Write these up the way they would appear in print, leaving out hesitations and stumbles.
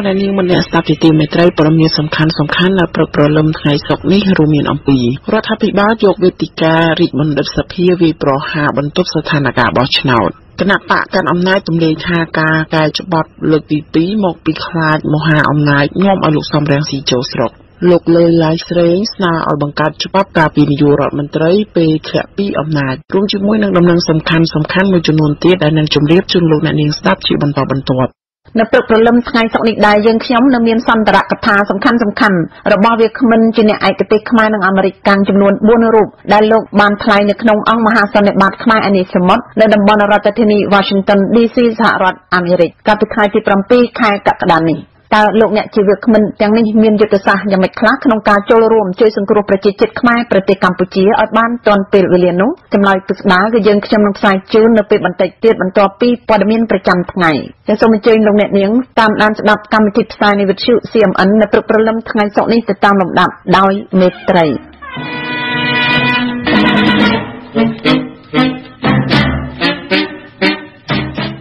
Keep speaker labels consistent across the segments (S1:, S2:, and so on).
S1: ในนี้มันเนี่ยสถาปิติเมตรัยปรมีสำคัญและประลมไทยศกนี้รูมีนอมปีรัฐพิบาลยกเวติการิมันดับสเพียวีโปรหาบรรทุกสถานการณ์บอชนาวคณะปะการอำนาจตุมเลทากากายฉบับเลือกตีปีหมกปีคลาดโมหาอำนาจง่อมอลุกสำแรงสีโจสรกลูกเลยลายเสรงสนาเอาบังการฉบับกาปีนิยุรัฐมันตรีไปแขะปีอำนาจรวมจุดมุ่งนังดำเนินสำคัญมือจำนวนเตี้ยได้นันจุ่มเรียบจุนลูกนันเองสตับชีบรรทบรรทบ
S2: ในเปิดประลมไทยสกนิดได้ยังขย่มในเมียนซันตระกถาสำคัญระบอบเวียมันจีเนไอกติขมายในอเมริกันจำนวนบุญรูปได้โลกบานทลายในขนมอังมหาสนบาทขมายอันนี้สมมติในดับบอนรัฐธินีวอชิงตันดีซีสหรัฐอเมริกาปิดท้ายที่ปรำปีคายกักดานีแต่โลกเนี่ยชีวิตมันยังไม่มียุทธศาสตร์ยังไม่คลาขนมการโจรรวมช่วยสังคมประจิตขมายประเทศกัมพูชีอัดบ้านตอนเปิดวิเลียนุจำลายปรึกษาก็ยังจำนวนสายจูนในปีบันเทิงเตี้ยบันตัวปีปอดมินประจำทั้งไงยังส่งมาเจอลงเนี่ยเลี้ยงตามด้านสดับกรรมทิพย์สายในวิทยุเสียมอันในเปิดประลมทั้งไงสองนี้จะตามลำดับดาวเมตรัย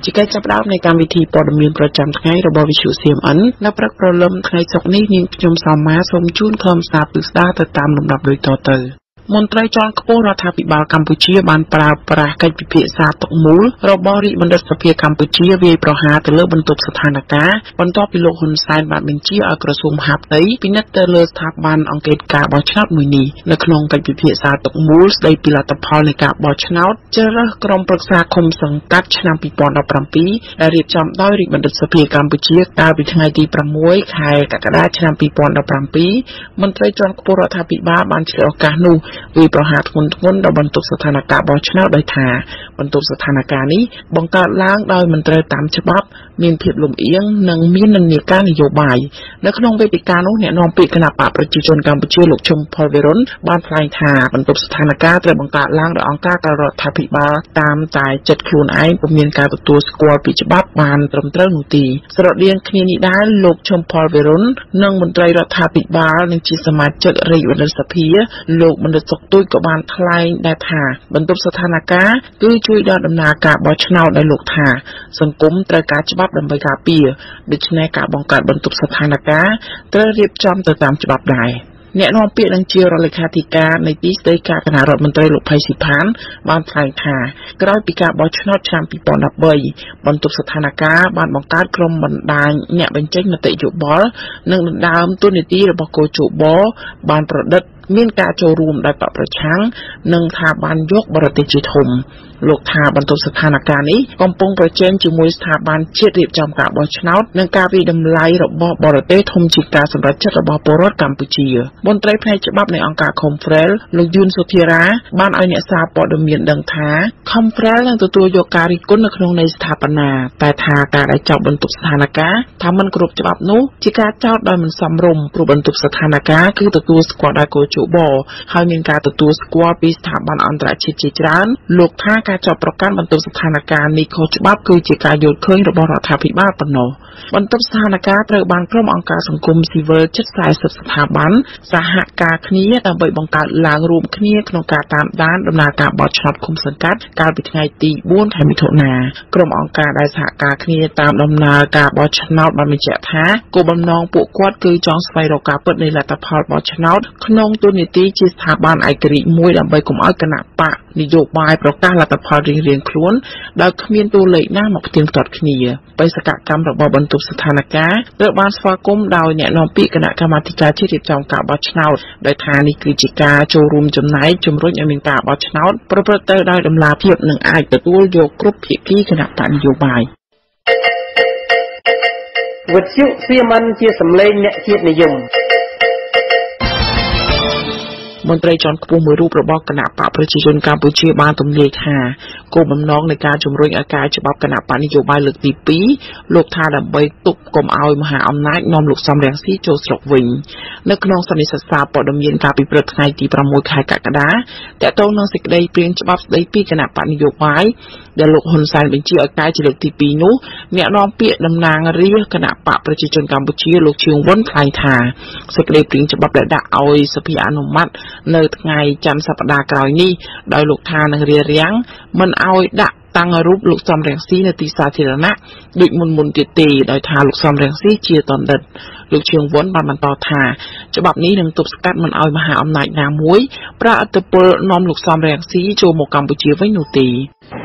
S1: จิกจับดาวในการวิธีปอดมีนประจำไงระบบวิชุเสียมอันและประกอบลมไงศกนี้ยิงยมสาวม้าสมจุนคำสาปึกษาแต่ตามลำดับโดยต่อเติมนตรีจอนขบรัฐพิบาลกัมพูชีบานปราการพิพิธาตกมูลระบริบันดาสเพียกัมพูชีเวประหาแต่เลิกบรรทุกสถานการณ์บรรทุกพิโลหุนไซน์บาดเบนจีอักระสุมหับไตพินัตเตอร์เลสถาบันอังกฤษกาบอชนาดมือนีในขนมการพิพิธาตกมูลได้ปิลาตพอลในกาบอชนาดเจริญกรมปรึกษาคมสังกัดชนามปีปอนดับปรำปีได้เรียบจำได้ริบันดาสเพียกัมพูชีตาวิทยาดีประมวยขายกระดาษชนามปีปอนดับปรำปีมนตรีจอนขบรัฐพิบาลบานเชลกานูเวประหาทุนดบรรทุกสถานการณ์บอชนาโดยทาบรรทุกสถานการณ์นี้บังการล้างโดยมันเตยตามฉบับมีเพียบลมเอียงนังมีนันเนการนโยบายและขนมเวติการนู้นเนี่ยนองปีขณะป่าประชาชนกัมพูชีหลุกชมพอลเวรนบ้านพลายทาบรรทุกสถานการณ์เตยบังการล้างโดยองค์การกรทัพพิบาลตามใจจัดครูนไอประเมินการตัวสกอร์ปีฉบับบานตรมเตอร์หนุตีสระเรียงคณีนิด้าหลุกชมพอลเวรนนังมนตรีรัฐพิบาลในจีสมาชิกรีวันสเพียหลุกมันจะตกตุ้ยกับบานทลายได้ทาบรรทุกสถานการณ์คือช่วยดำเนินการบอชนาในโลกทาสังคมตระการฉบับดำเนินการปีดิฉันในการบังคับบรรทุกสถานการณ์ตระเรียบจำตามฉบับใดแนะนำเปลี่ยนดังเชียร์เลขาธิการในที่สเตการคณะรัฐมนตรีหลบภัยสิพานบ้านไทยทากล้าปีกาบอชนาชามปีปอนดับเบย์บรรทุกสถานการณ์บ้านบังคับกรมบันดาลเนี่ยเป็นเจ้าหน้าที่จุบอลหนึ่งดาวตัวในที่ระบบโกจุบอลบ้านประดับเมียนกาโจรูมได้ปะประชังหนึ่งทาบันยกบรติจิตมโลกทาบรรทุกสถานการณ์นี้กองปงประเจนจิมวยสถาบันเชียรีบจำกับบอชนาหนึ่งกาวีดำไลระบบบรติทมจิกาสำหรับจัดระบบปรดกัมพูชีบนไตรแพร่ฉบับในองค์การคอมเฟรลลูกยุนสุธีระบ้านไอเนซาปอดเมียนดังท้าคอมเฟรลยังตัวโยการิกุนในขนมในสถาปนาแต่ทาการได้จับบรรทุกสถานการณ์ทำมันกรุบฉบับนู้จิกาเจ้าโดยมันสำรมกรุบบรรทุกสถานการณ์คือตัวสควอดาโกจูบอให้มีการตัวสควอปีสถาบันอันตรายจิตร้านลูกท่าการจับประกันบรรทุกสถานการณ์ในโคฉบับคือจิกาโยนเคยระบรัฐพิบาลปนโนบรรทุกสถานการณ์ตระบานกรมองค์การสังคมซีเวอร์จัดสายสถาบันสหการคณีตามใบบังการล้างรวมคณีขนมการตามด้านดำเนินการบอชนับคุมสังกัดการปิดไงตีบ้วนไทยมิถุนากรมองค์การได้สหการคณีตามดำเนินการบอชนับบรรมิเจท้ากูบำนองปุกวดคือจองสไปโรกาเปิดในลัตพอลบอชนับขนมตัวนิติจิสถาบันไอกรีมวยดำใบกลุ่มอ้อยกระปะนิโยบายประกาศลัตพอลเรียงคล้วนโดยขมิ้นตัวเล็กหน้าหมอกเตียงตอดคณีไปสกัดกรรมระบบบรรทุกสถานการณ์เรื่องบ้านสวากุมดาวเนี่ยนอมปีคณะกรรมการที่ติดจองกับบอชนาโดยทานิกฤจิกาโจรุมจำไหนจมรุ่งอเมริกาบอชนาประพฤติได้ดำลาเพียบหนึ่งอายแต่ตัวโยกกรุ๊ปเพียที่คณะนโยบาย
S3: วิทยุเสียมันเชี่ยสำเร็จเนี่ยเชี่ยนิยม
S1: มนตรีจอนกปูมือรูประบอกคณะป่าประชาชนกัมพูชีบ้านตุมเลขาโกบำน้องในการจุมรุ่งอาการฉบับคณะป่านโยบายเลือกตีปีโลกทาดับใบตุกกลมเอามหาอำนาจนอมหลุกซ้ำแรงซีโจสลกวิงนักน้องสนิทสาปอดมเย็นการปีเปิดไงตีประมวยขายกะกระดาแต่ต้องนองสิกได้เปลี่ยนฉบับได้ปีคณะป่านโยบายเดลกฮุนไซน์เป็นเชี่ยวอาการจะเลือกตีปีนู้เนี่ยน้องเปียดำนางเรียกคณะป่าประชาชนกัมพูชีโลกเชียงวันไทยทาสิกได้เปลี่ยนฉบับได้เอาสเปียอนุมัติในไงจันทร์สัปดาห์กลายนี้โดยลูกทานเรียงมันเอาดะ តាំងរូបលោកសំរងស៊ីនៅទីសាធារណៈដូចមុនទៀតទេដោយថាលោកសំរងស៊ីជាតន្តិតលោកជឿងវុនបានបន្តថាច្បាប់នេះនឹងទប់ស្កាត់មិនឲ្យមហាអំណាចណាមួយប្រើឥទ្ធិពលនាំលោកសំរងស៊ីចូលមកកម្ពុជាវិញនោះទេ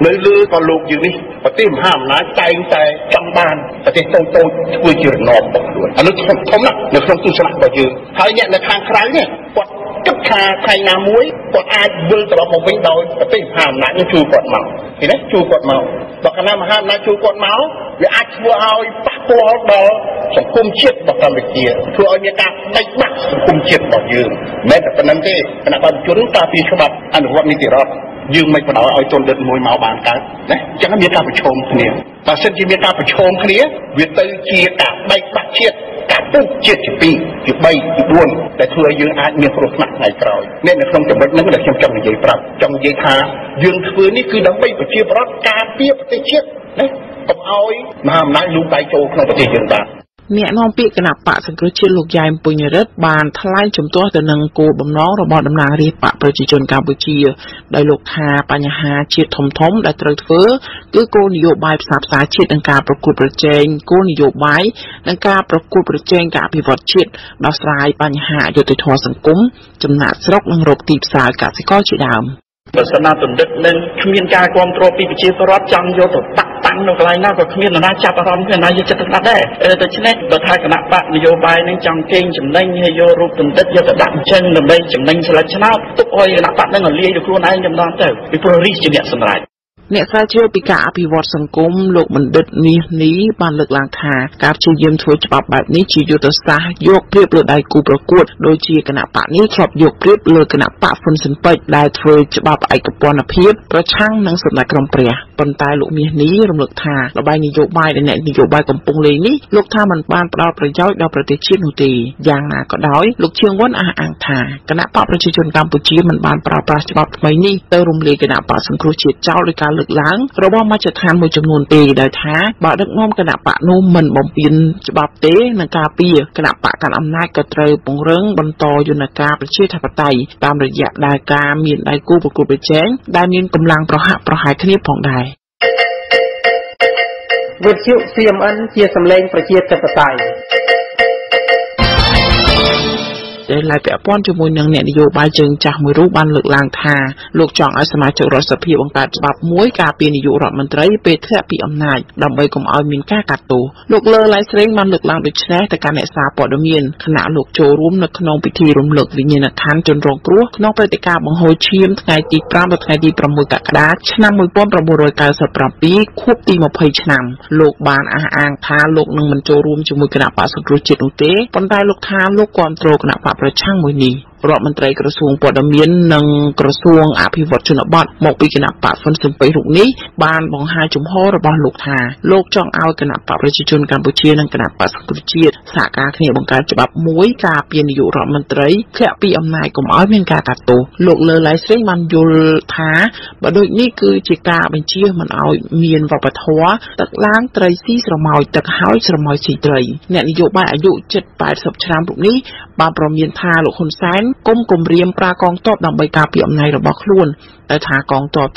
S4: នៅលើក៏លោកយើងនេះប្រទេសមហាអំណាចតែងតែចង់បានប្រទេសតូចធ្វើជារណបរបស់ខ្លួនអានោះធំណាស់នៅក្នុងទស្សនៈរបស់យើងហើយអ្នកនៅខាងក្រៅនេះគាត់គិតថាថ្ងៃណាមួយគាត់អាចវិលត្រឡប់មកវិញដោយប្រទេសមហាអំណាចនឹងជួយគាត់មកឃើញទេជួយគាត់មកបើកាលណាមហាអំណាចជួយគាត់មកវាអាចធ្វើឲ្យប៉ះពាល់ដល់សង្គមជាតិរបស់កម្ពុជាធ្វើឲ្យមានការបែកបាក់សង្គមជាតិរបស់យើងមិនតែប៉ុណ្្នឹងទេគណៈបព្វជិជនការពីច្បាប់អនុវត្តនីតិរដ្ឋយើងមិនបដ ឲ្យជនដិតមួយមកបានកើតណាអញ្ចឹងមានការប្រឈមគ្នាបើសិនជាមានការប្រឈមគ្នាវាទៅជាការបែកបាក់ជាតិការពុះជាតិជា2ជា3ជា4ដែលធ្វើឲ្យយើងអាចមានគ្រោះថ្នាក់ថ្ងៃក្រោយនេះនៅក្នុងចំណុចហ្នឹងដែលខ្ញុំចង់និយាយប្រាប់ចង់និយាយថាយើងធ្វើនេះគឺដើម្បីប្រជាប្រដ្ឋការពារប្រទេសជាតិណាកុំឲ្យមហាអំណាចលូកដៃចូលក្នុងប្រទេសយើងបាន
S1: អ្នកនាំពាក្យគណៈបកសង្គ្រោះជាតិលោកយ៉ែមពុញរិទ្ធបានថ្លែងជំទាស់ទៅនឹងគោលបំណងរបស់តំណាងរាស្ត្របកប្រជាជនកម្ពុជាដោយលោកថាបញ្ហាជាតិធំដែលត្រូវធ្វើគឺគោលនយោបាយផ្សព្វផ្សាយជាតិនិងការប្រកួតប្រជែងគោលនយោបាយនិងការប្រកួតប្រជែងការអភិវឌ្ឍជាតិដោះស្រាយបញ្ហាអយុត្តិធម៌សង្គមចំណាក់ស្រុកនិងរកទីផ្សារកសិករជាដើម
S5: បើសិនណាបណ្ឌិតនឹងគ្មានការគ្រប់គ្រងពីប្រជាពលរដ្ឋចង់យកទៅតាំងនៅកន្លែងណាក៏គ្មាននរណាចាប់អារម្មណ៍គ្មាននរណាយកចិត្តទុកដាក់ដែរដូច្នេះបើថាគណៈបកនយោបាយនឹងចង់កេងចំណេញហើយយករូបបណ្ឌិតយកទៅដាក់អញ្ចឹងដើម្បីចំណេញស្លឹកឆ្នោតទុកឲ្យគណៈបកនឹងលាយទៅខ្លួនឯងចំណងទៅពីព្រោះរីសជាអ្នកសម្រេច
S1: អ្នកស្រាវជ្រាវពីការអភិវឌ្ឍសង្គមលោកបណ្ឌិតនេះបានលើកឡើងថាការព្យាយាមធ្វើច្បាប់បែបនេះជាយុទ្ធសាស្ត្រយកប្រៀបលើដៃគូប្រកួតដូចជាគណៈបកនេះធ្លាប់យកប្រៀបលើគណៈបកហ៊ុនស៊ិនប៉ិចដែលធ្វើច្បាប់ឯកពន្ធភាពប្រឆាំងនឹងសម្ដេចក្រមព្រះប៉ុន្តែលោកមាសនេះរំលឹកថាល្បែងនយោបាយដែលអ្នកនយោបាយកំពុងលេងនេះលោកថាมันបានផ្ដល់ប្រយោជន៍ដល់ប្រទេសជាតិនោះទេយ៉ាងណាក៏ដោយលោកជឿងវុនអះអាងថាគណៈបកប្រជាជនកម្ពុជាមិនបានប្រើប្រាស់ច្បាប់ថ្មីនេះទៅរំលាយគណៈបកសង្គ្រោះជាតិចោលដោយការលើកឡើងរបស់មជ្ឈដ្ឋានមួយចំនួនទេដោយថាបើដឹកនាំគណៈបកនោះមិនបំពានច្បាប់ទេនឹងការពារគណៈបកកាន់អំណាចក៏ត្រូវពង្រឹងបន្តយន្តការប្រជាធិបតេយ្យតាមរយៈដែលការមានដៃគូប្រកួតប្រជែងដែលមានកម្លាំងប្រហាក់ប្រហែលគ្នាផងដែរ
S3: វិទ្យុ CMN ជាសម្លេងប្រជាធិបតេយ្យ
S1: ដែលឡាយពាក់ព័ន្ធជាមួយនឹងអ្នកនយោបាយជើងចាស់មួយរូបបានលើកឡើងថាលោកចង់ឲ្យសមាជិករដ្ឋសភាបង្កើតច្បាប់មួយការពារនាយករដ្ឋមន្ត្រីពេលធ្លាក់ពីអំណាចដើម្បីកុំឲ្យមានការកាត់ទោសលោកលើឡៃស្រេងបានលើកឡើងដូចនេះទៅកាន់អ្នកសារព័ត៌មានខណៈលោកចូលរួមនៅក្នុងពិធីរំលឹកវិញ្ញាណក្ខន្ធជនរងគ្រោះក្នុងព្រឹត្តិការណ៍បង្ហូរឈាមថ្ងៃទី5ដល់ថ្ងៃទី6កក្កដាឆ្នាំ1997ខួបទី20ឆ្នាំលោកបានអះអាងថាលោកនឹងមិនចូលរួមជាមួយគណៈបក្សសង្គ្រោះជាតិនោះទេប៉ុន្តែលោកថាលោកគាំទ្រគណៈបកប្រឆាំងមួយនេះរដ្ឋមន្ត្រីក្រសួងព័ត៌មាននិងក្រសួងអភិវឌ្ឍជនបទមកពីគណៈបកហ៊ុនស៊ិនប៉ិចរូបនេះបានបង្ហាញជំហររបស់លោកថាលោកចង់ឲ្យគណៈបកប្រជាជនកម្ពុជានិងគណៈបកសង្គ្រោះជាតិសហការគ្នាបង្កើតច្បាប់មួយការពារនាយករដ្ឋមន្ត្រីធ្លាក់ពីអំណាចកុំឲ្យមានការកាត់ទោសលោកលើឡៃស្រេងបានយល់ថាបើដូចនេះគឺជាការបញ្ជាមិនឲ្យមានវប្បធម៌ទឹកឡើងត្រីស៊ីស្រមោចទឹកហើយស្រមោចស៊ីត្រីអ្នកនយោបាយអាយុ70-80ឆ្នាំរូបនេះបានប្រមានថាលោកហ៊ុនសែនគុំគំរាមប្រើកងទ័ពដើម្បីការពារអំណាចរបស់ខ្លួនតែថាកងទ័ព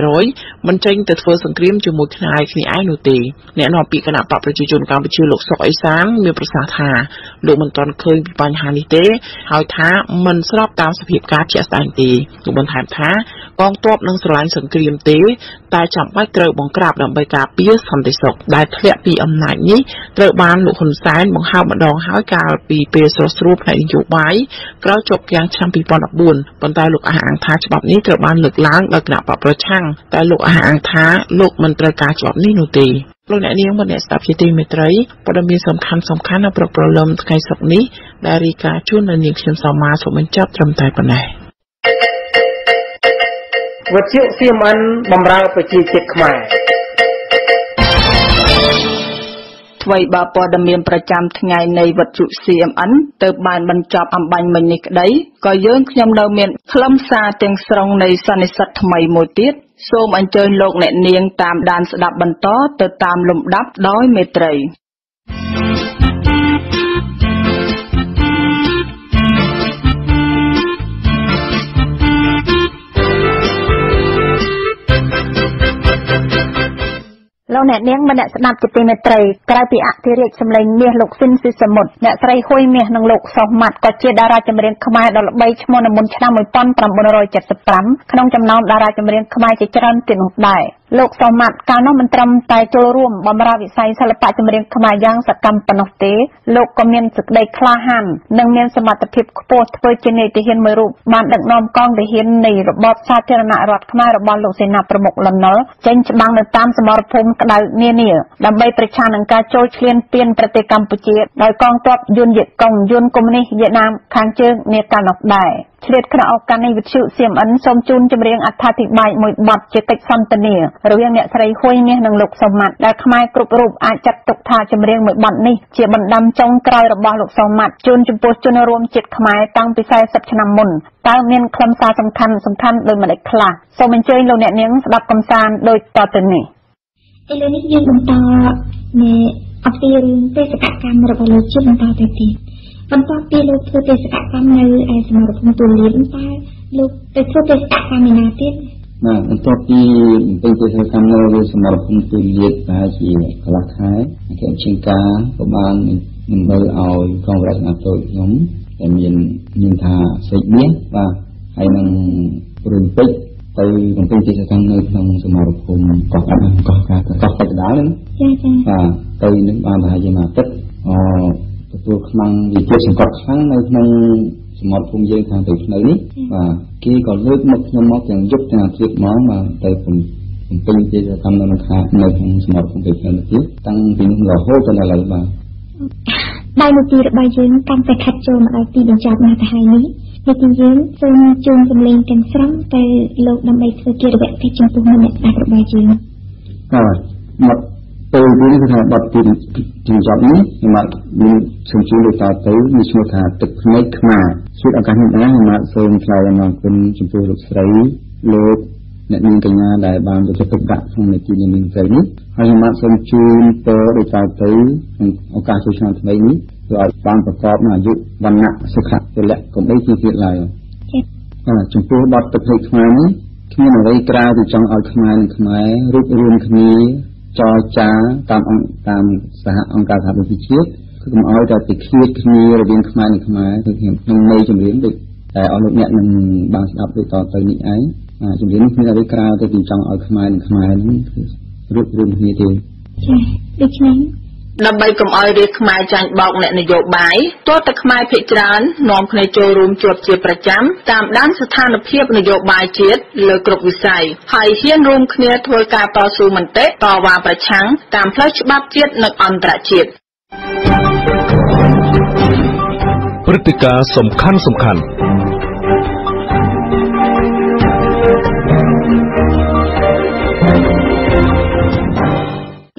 S1: 70% មិនចេញទៅធ្វើសង្គ្រាមជាមួយគ្នាឯងនោះទេអ្នកនាំពាក្យគណៈបកប្រជាជនកម្ពុជាលោកសុកអេសានមានប្រសាសន៍ថាលោកមិនទាន់ឃើញពីបញ្ហានេះទេហើយថាមិនស្របតាមសភាពការជាក់ស្ដែងទេលោកបន្ថែមថាកងទ័ពនឹងស្រឡាញ់សង្គ្រាមទេតែចាំបាច់ត្រូវបង្ក្រាបដើម្បីការពារសន្តិសុខដែលធ្លាក់ពីអំណាចនេះត្រូវបានលោកហ៊ុនសែនបង្ហើបម្ដងហើយកាលពីពេលស្រស់ស្រួលផ្នែកនយោបាយក្រោយជាប់គាំងឆ្នាំ2014ប៉ុន្តែលោកអះអាងថាច្បាប់នេះត្រូវបានលើកឡើងដោយគណៈបកប្រឆាំងតែលោកអះអាងថាលោកមិនត្រូវការច្បាប់នេះនោះទេលោកអ្នកនាងអ្នកស្ដាប់ជាទីមេត្រីព័ត៌មានសំខាន់នៅព្រឹកព្រលឹមថ្ងៃសុក្រនេះដែលរាយការណ៍ជូននៅនាងខ្ញុំសមាសូមបញ្ចប់ត្រឹមតែប៉ុណ្ណេះ
S3: វិទ្យុ CMN បម្រើប្រជាជាតិខ្មែរ
S2: អ្វីបើព័ត៌មានប្រចាំថ្ងៃនៃវិទ្យុ CMN ទៅបានបញ្ចប់អំបញ្ញមិញនេះក្តីក៏យើងខ្ញុំនៅមានខ្លឹមសារទាំងស្រុងនៃសន្និសីទថ្មីមួយទៀតសូមអញ្ជើញលោកអ្នកនាងតាមដានស្ដាប់បន្តទៅតាមលំដាប់ដោយមេត្រី លោកអ្នកនាងម្នាក់ស្ដាប់ជាទីមេត្រីក្រៅពីអធិរាជសម្លេងមាសលោកស៊ិនស៊ីសមុទ្រអ្នកស្រីហ៊ុយមាសនិងលោកសុសម៉ាត់ក៏ជាតារាចម្រៀងខ្មែរដ៏ល្បីឈ្មោះនៅមុនឆ្នាំ1975ក្នុងចំណោមតារាចម្រៀងខ្មែរជាច្រើនទៀតនោះដែរលោកសុសម៉ាត់កាលនោះមិនត្រឹមតែចូលរួមបម្រើវិស័យសិល្បៈចម្រៀងខ្មែរយ៉ាងសកម្មប៉ុណ្ណោះទេលោកក៏មានសេចក្តីក្លាហាននិងមានសមត្ថភាពខ្ពស់ធ្វើជានាយទាហានមួយរូបបានដឹកនាំកងទាហាននៃរបបសាធារណរដ្ឋខ្មែររបស់លោកសេនាប្រមុខលន់ ណុលចេញច្បាំងនៅតាមសមរភូមិក្តៅនានាដើម្បីប្រឆាំងនឹងការចូលឈ្លានពានប្រទេសកម្ពុជាដោយកងទ័ពយួនវៀតកុងយួនកុម្មុយនីសវៀតណាមខាងជើងនាកាលនោះដែរឆ្លៀតក្នុងឱកាសនេះវិទ្យុ CMN សូមជូនចម្រៀងអត្ថាធិប្បាយមួយបទជាកិច្ចសន្ទនារវាងអ្នកស្រីហ៊ុយមាសនិងលោកសុម៉ាត់ដែលខ្មែរគ្រប់រូបអាចចាត់ទុកថាចម្រៀងមួយបទនេះជាបណ្ដាំចុងក្រោយរបស់លោកសុម៉ាត់ជូនចំពោះជនរួមជាតិខ្មែរតាំងពី40ឆ្នាំមុនតើមានខ្លឹមសារសំខាន់ដោយម្ដេចខ្លះសូមអញ្ជើញលោកអ្នកនាងស្ដាប់កំសាន្តដូចតទៅនេះឥឡូវនេះយើងបន្តនៃអបទារឿងទេសកកម្មរបស់លោកជាបន្តទៅទៀតបន្ទាប់ពីលោកធ្វើទេសកកម្មនៅឯសមរភូមិទូលានតើលោកទៅធ្វើទេសកកម្មណាទៀត
S6: បន្ទាប់ពីទៅទេសកម្មនៅសមរភូមិទូលានតែជាកន្លះខែគេជាងការក៏បាននឹងមើលឲ្យកងរដ្ឋាភិបាលខ្ញុំដែលមានថាសេចមាសបាទហើយនឹងរឿងពេជ្រទៅកំពុងទេសកម្មនៅក្នុងសមរភូមិកោះកាត់កោះកាត់ដាល់ហ្នឹងចាទៅនឹងបានប្រហែលជាមួយអាទិត្យទទួលខ្លាំងវិជាសង្កត់ខ្លាំងនៅក្នុងសមរភូមិយើងខាងទៅផ្លូវនេះបាទគេក៏លើកមកខ្ញុំមកទាំងយប់ទាំងអាទិត្យមកបាទទៅកំពុងទេសកម្មនៅក្នុងសមរភូមិទៅផ្លូវនេះទៀតតាំងពីនោះរហូតដល់ឥឡូវបាទ
S2: ដោយនីតិរបស់យើងកាន់តែខាត់ចូលមកដល់ទីបញ្ចប់ណាស់ទៅហើយនេះនីតិយើងសូមជូនសម្លេងទាំងស្រុងទៅលោកដើម្បីធ្វើជារយៈពេលចំពោះអ្នកស្ដាប់របស់យើង
S6: មកទៅនេះគឺថាបទទីបញ្ចប់នេះខ្ញុំមានសូមជូនលោកតាទៅមានឈ្មោះថាទឹកភ្នែកខ្មែរជាឱកាសនេះដែរខ្ញុំសូមថ្លែងអំណរគុណចំពោះលោកស្រីលោកអ្នកនាងកញ្ញាដែលបានយកចិត្តទុកដាក់ក្នុងនីតិនាមស្រីនេះហើយខ្ញុំសូមជូនពរដោយសារទៅក្នុងឱកាសចូលឆ្នាំថ្មីនេះគឺឲ្យបានប្រកបនឹងអាយុវណ្ណៈសុខៈពលៈកុំបីទៀតឡើយចំពោះបទទឹកភ្នែកខ្មែរនេះគ្មានអ្វីក្រៅពីចង់ឲ្យខ្មែរនិងខ្មែររួបរวมគ្នាចរចាតាមសហអង្គការសហប្រជាជាតិគឺកុំឲ្យតែពីឃ្លាតគ្នារវាងខ្មែរនិងខ្មែរគឺក្នុងន័យចម្រៀងដូចតែអស់លោកអ្នកនឹងបានស្ដាប់ដូចតទៅនេះឯងចម្រៀងនេះគ្មានអ្វីក្រៅទៅពីចង់ឲ្យខ្មែរនិងខ្មែរនឹងគឺរួបរวมគ្នាទេ
S2: ចា៎ដូច្នេះ
S7: ដើម្បីកុំឲ្យរាជខ្មែរចាញ់បោកអ្នកនយោបាយទោះតែខ្មែរភាគច្រើននាំគ្នាចូលរួមជាប់ជាប្រចាំតាមដានស្ថានភាពនយោបាយជាតិលើគ្រប់វិស័យហើយហ៊ានរួមគ្នាធ្វើការតស៊ូមតិតវ៉ាប្រឆាំងតាមផ្លូវច្បាប់ជាតិនិងអន្តរជាតិ
S8: ព្រឹត្តិការណ៍សំខាន់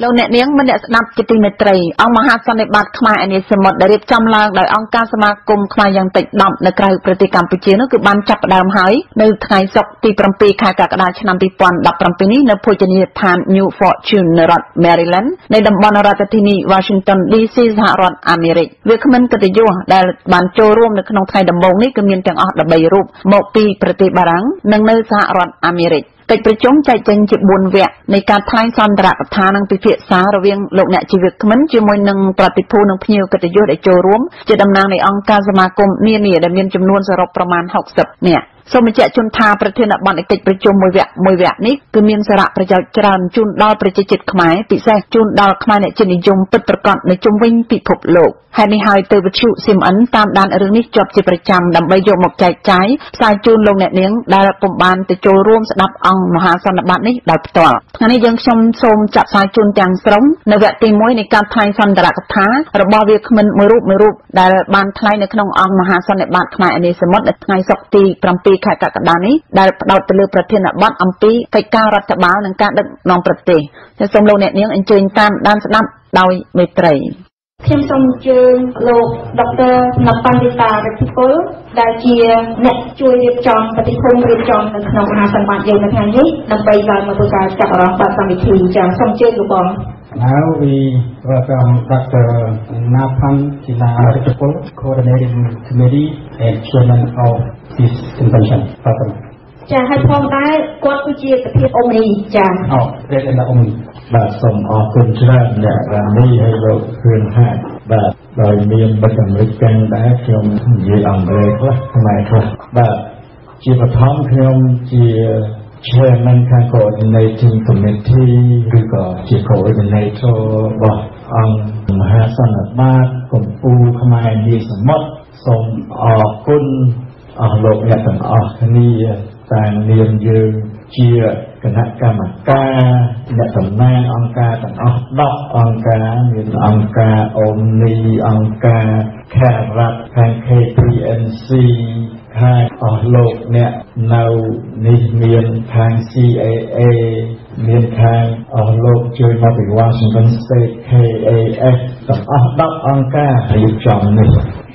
S2: លោកអ្នកនាងម្នាក់ស្ដាប់ជាទីមេត្រីអង្គមហាសន្និបាតខ្មែរអានីសមុទ្រដែលរៀបចំឡើងដោយអង្គការសមាគមខ្មែរយ៉ាងតិច10នៅក្រៅប្រទេសកម្ពុជានោះគឺបានចាប់ផ្ដើមហើយនៅថ្ងៃសុក្រទី7ខែកក្កដាឆ្នាំ2017នេះនៅភោជនីយដ្ឋាន New Fortune នៅរដ្ឋ Maryland នៃតំបន់រដ្ឋធានី Washington DC សហរដ្ឋអាមេរិកវាគ្មិនកិត្តិយសដែលបានចូលរួមនៅក្នុងថ្ងៃដំបូងនេះគឺមានទាំងអស់13រូបមកពីប្រទេសបារាំងនិងនៅសហរដ្ឋអាមេរិកកិច្ចប្រជុំចែកចេញជា4វគ្គនៃការថ្លែងសន្ទរកថានិងពិភាក្សារវាងលោកអ្នកជីវគ្មិនជាមួយនឹងប្រតិភូនិងភ្ញៀវកិត្តិយសដែលចូលរួមជាតំណាងនៃអង្គការសមាគមនានាដែលមានចំនួនសរុបប្រមាណ60នាក់សូមបញ្ជាក់ជូនថាប្រធានបទនៃកិច្ចប្រជុំមួយវគ្គនេះគឺមានសារៈប្រយោជន៍ច្រើនជូនដល់ប្រជាជាតិខ្មែរពិសេសជូនដល់ខ្មែរអ្នកជាតិនិយមពិតប្រាកដនៅជុំវិញពិភពលោកហើយនេះហើយទៅវិទ្យុ CMN តាមដានរឿងនេះជាប់ជាប្រចាំដើម្បីយកមកចែកចាយផ្សាយជូនលោកអ្នកនាងដែលពុំបានទៅចូលរួមស្ដាប់អង្គមហាសន្និបាតនេះដោយផ្ទាល់ថ្ងៃនេះយើងខ្ញុំសូមចាក់ផ្សាយជូនទាំងស្រុងនៅវគ្គទី1នៃការថ្លែងសន្ទរកថារបស់វាគ្មិនមួយរូបដែលបានថ្លែងនៅក្នុងអង្គមហាសន្និបាតខ្មែរអានីសមុទ្រនៅថ្ងៃសុក្រទី7ខែកក្កដានេះដែលផ្ដោតទៅលើប្រធានបទអំពីកិច្ចការរដ្ឋបាលនិងការដឹកនាំប្រទេសហើយសូមលោកអ្នកនាងអញ្ជើញតាមដានស្ដាប់ដោយមេត្រីខ្ញុំសូមអញ្ជើញលោកដុកទ័រណបណ្ឌិតារិទ្ធិពលដែលជាអ្នកជួយរៀបចំប្រតិភូរៀបចំនៅក្នុងមហាសន្និបាតយើងនៅថ្ងៃនេះដើម្បីឡើងមកធ្វើការចាប់អារម្មណ៍តាមកម្មវិធីចា៎សូមអញ្ជើញលោកបង
S9: Now we welcome Dr. Naphan China Rickipol, Coordinating Committee and Chairman of this convention. Welcome.
S2: ចា៎ហើយផងដែរគាត់គឺជាប្រធានអមនីចា៎
S9: President អមនី បាទសូមអរគុណច្រើនអ្នករានីហើយលោកខឿនហាក់បាទដោយមានបទអាមេរិកដែរខ្ញុំនិយាយអង់គ្លេសខ្លះខ្មែរខ្លះបាទជាបឋមខ្ញុំជា Chairman ខាង Coordinating Committee ឬក៏ជា Coordinator របស់អង្គមហាសន្និបាតកម្ពុជាខ្មែរនាសមុទ្រសូមអរគុណអស់លោកអ្នកទាំងអស់គ្នាតាមនាមយើងជាគណៈកម្មការអ្នកតំណាងអង្គការទាំងអស់10អង្គការមានអង្គការអូមនីអង្គការខេរ៉ាត់ខាង KPNC ខាងអស់លោកអ្នកនៅនេះមានខាង CAA មានខាងអស់លោកជួយមកពី Washington State KAF ទាំងអស់10អង្គការរៀបចំនេះ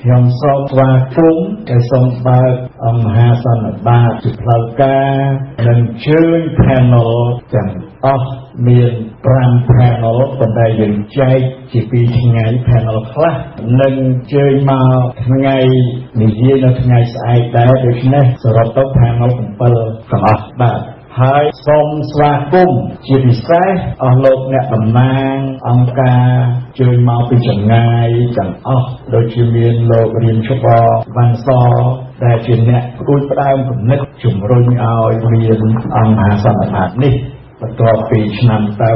S9: ខ្ញុំសូមស្វាគមន៍ហើយសូមបើកអង្គមហាសន្និបាតជាផ្លូវការនិងជើញ panel ទាំងអស់មាន5 panel ប៉ុន្តែយើងចែកជា2ថ្ងៃ panel ខ្លះនឹងជើញមកថ្ងៃនិយាយនៅថ្ងៃស្អែកដែរដូច្នេះសរុបទៅ panel 7ទាំងអស់បាទហើយសូមស្វាគមន៍ជាពិសេសអស់លោកអ្នកតំណាងអង្គការជួយមកពីចម្ងាយទាំងអស់ដូចជាមានលោករៀនឈប់វ៉ាន់សដែលជាអ្នកគួយផ្ដើមគំនិតជំរុញឲ្យមានអង្គមហាសន្និបាតនេះបន្ទាប់ពីឆ្នាំទៅ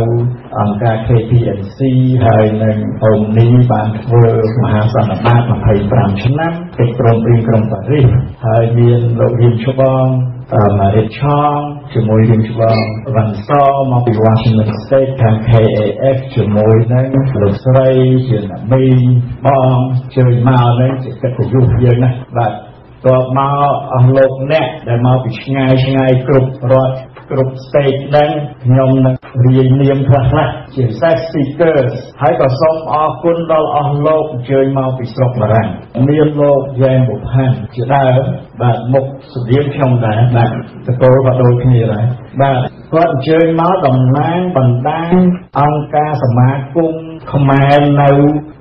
S9: អង្គការ KPNC ហើយនឹងអូមនីបានធ្វើមហាសន្និបាត25ឆ្នាំកិច្ចព្រមព្រៀងក្រុងប៉ារីសហើយមានលោករៀនឈប់មករៀបឆងជាមួយរៀនឈប់វ៉ាន់សមកពី Washington State ខាង KAF ជាមួយនឹងលោកស្រីជាអ្នកមីបងជួយមកនឹងជាកិត្តិយសយើងណាបាទតបមកអស់លោកអ្នកដែលមកពីឆ្ងាយគ្រប់រដ្ឋគ្រប់ state នឹងខ្ញុំនឹងរាយនាមខ្លះជាពិសេស speakers ហើយក៏សូមអរគុណដល់អស់លោកអញ្ជើញមកពីស្រុកបារាំងមានលោកយ៉ែមបុផាន់ជាដើមបាទមុខស្តៀងខ្ញុំដែរបាទតកូលក៏ដូចគ្នាដែរបាទគាត់អញ្ជើញមកតំណាងបណ្ដាញអង្គការសមាគមខ្មែរនៅ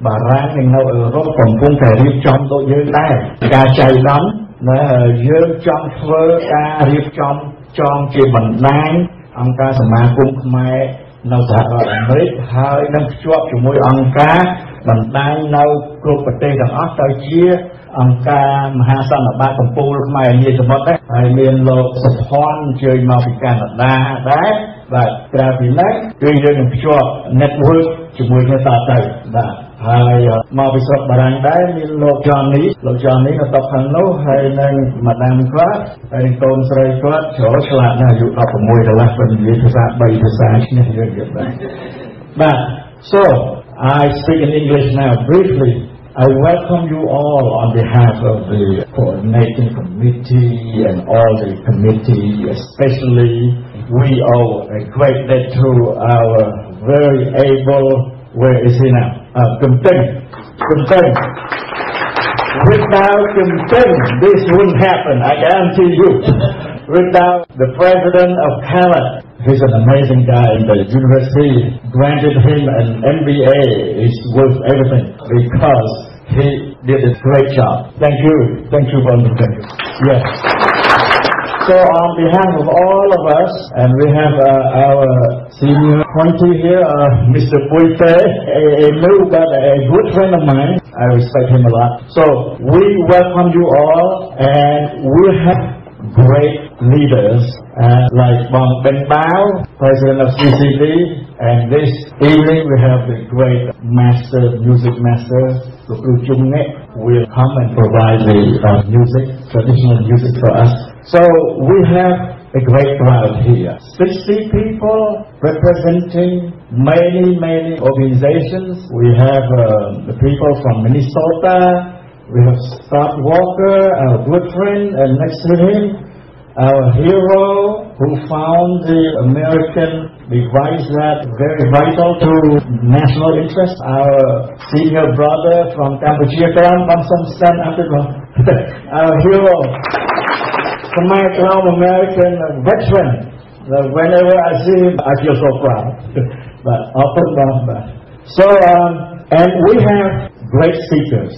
S9: បារាំងនិងនៅអឺរ៉ុបកំពុងតែរៀបចំដូចយើងដែរការចៃដន្យណាយើងចង់ធ្វើការរៀបចំជាបណ្ដាញអង្គការសមាគមខ្មែរនៅសហរដ្ឋអាមេរិកហើយនឹងភ្ជាប់ជាមួយអង្គការបណ្ដាញនៅគ្រប់ប្រទេសទាំងអស់ទៅជាអង្គការមហាសន្និបាតកម្ពុជាខ្មែរនាសមុទ្រដែរហើយមានលោកសុភ័ណ្ឌជើញមកពីកាណាដាដែរបាទក្រៅពីនេះគឺយើងនឹងភ្ជាប់ network ជាមួយគ្នាតទៅបាទហើយមកពីស្រុកបារាំងដែរមានលោក Johnny នៅតខាងនោះហើយនឹងម្ដាមគាត់ហើយកូនស្រីគាត់ឆ្លាតណាស់អាយុ16កន្លះប៉ុន្តែនិយាយភាសា3ភាសាឈ្នះយើងទៀតដែរបាទ so I speak in English now briefly I welcome you all on behalf of the coordinating committee and all the committee especially we owe a great debt to our very able where is he now? Kumten. Without Kumten, this wouldn't happen, I guarantee you. Without the president of Canada, he's an amazing guy in the university, granted him an MBA, it's worth everything because he did a great job. Thank you, Bondu. Yes. So on behalf of all of us, and we have our senior appointee here, Mr. Puite, a new but a good friend of mine. I respect him a lot. So we welcome you all, and we have great leaders like Bong Ben Bao, President of CCD, and this evening we have the great music master, Lu Chung Nek, will come and provide the traditional music for us. So we have a great crowd here. 60 people representing many organizations. We have the people from Minnesota. We have Scott Walker, our good friend, and next to him, our hero who found the American device that very vital to national interest. Our senior brother from Cambodia, our hero. American veteran. Whenever I see him, I feel so proud. But so and we have great speakers.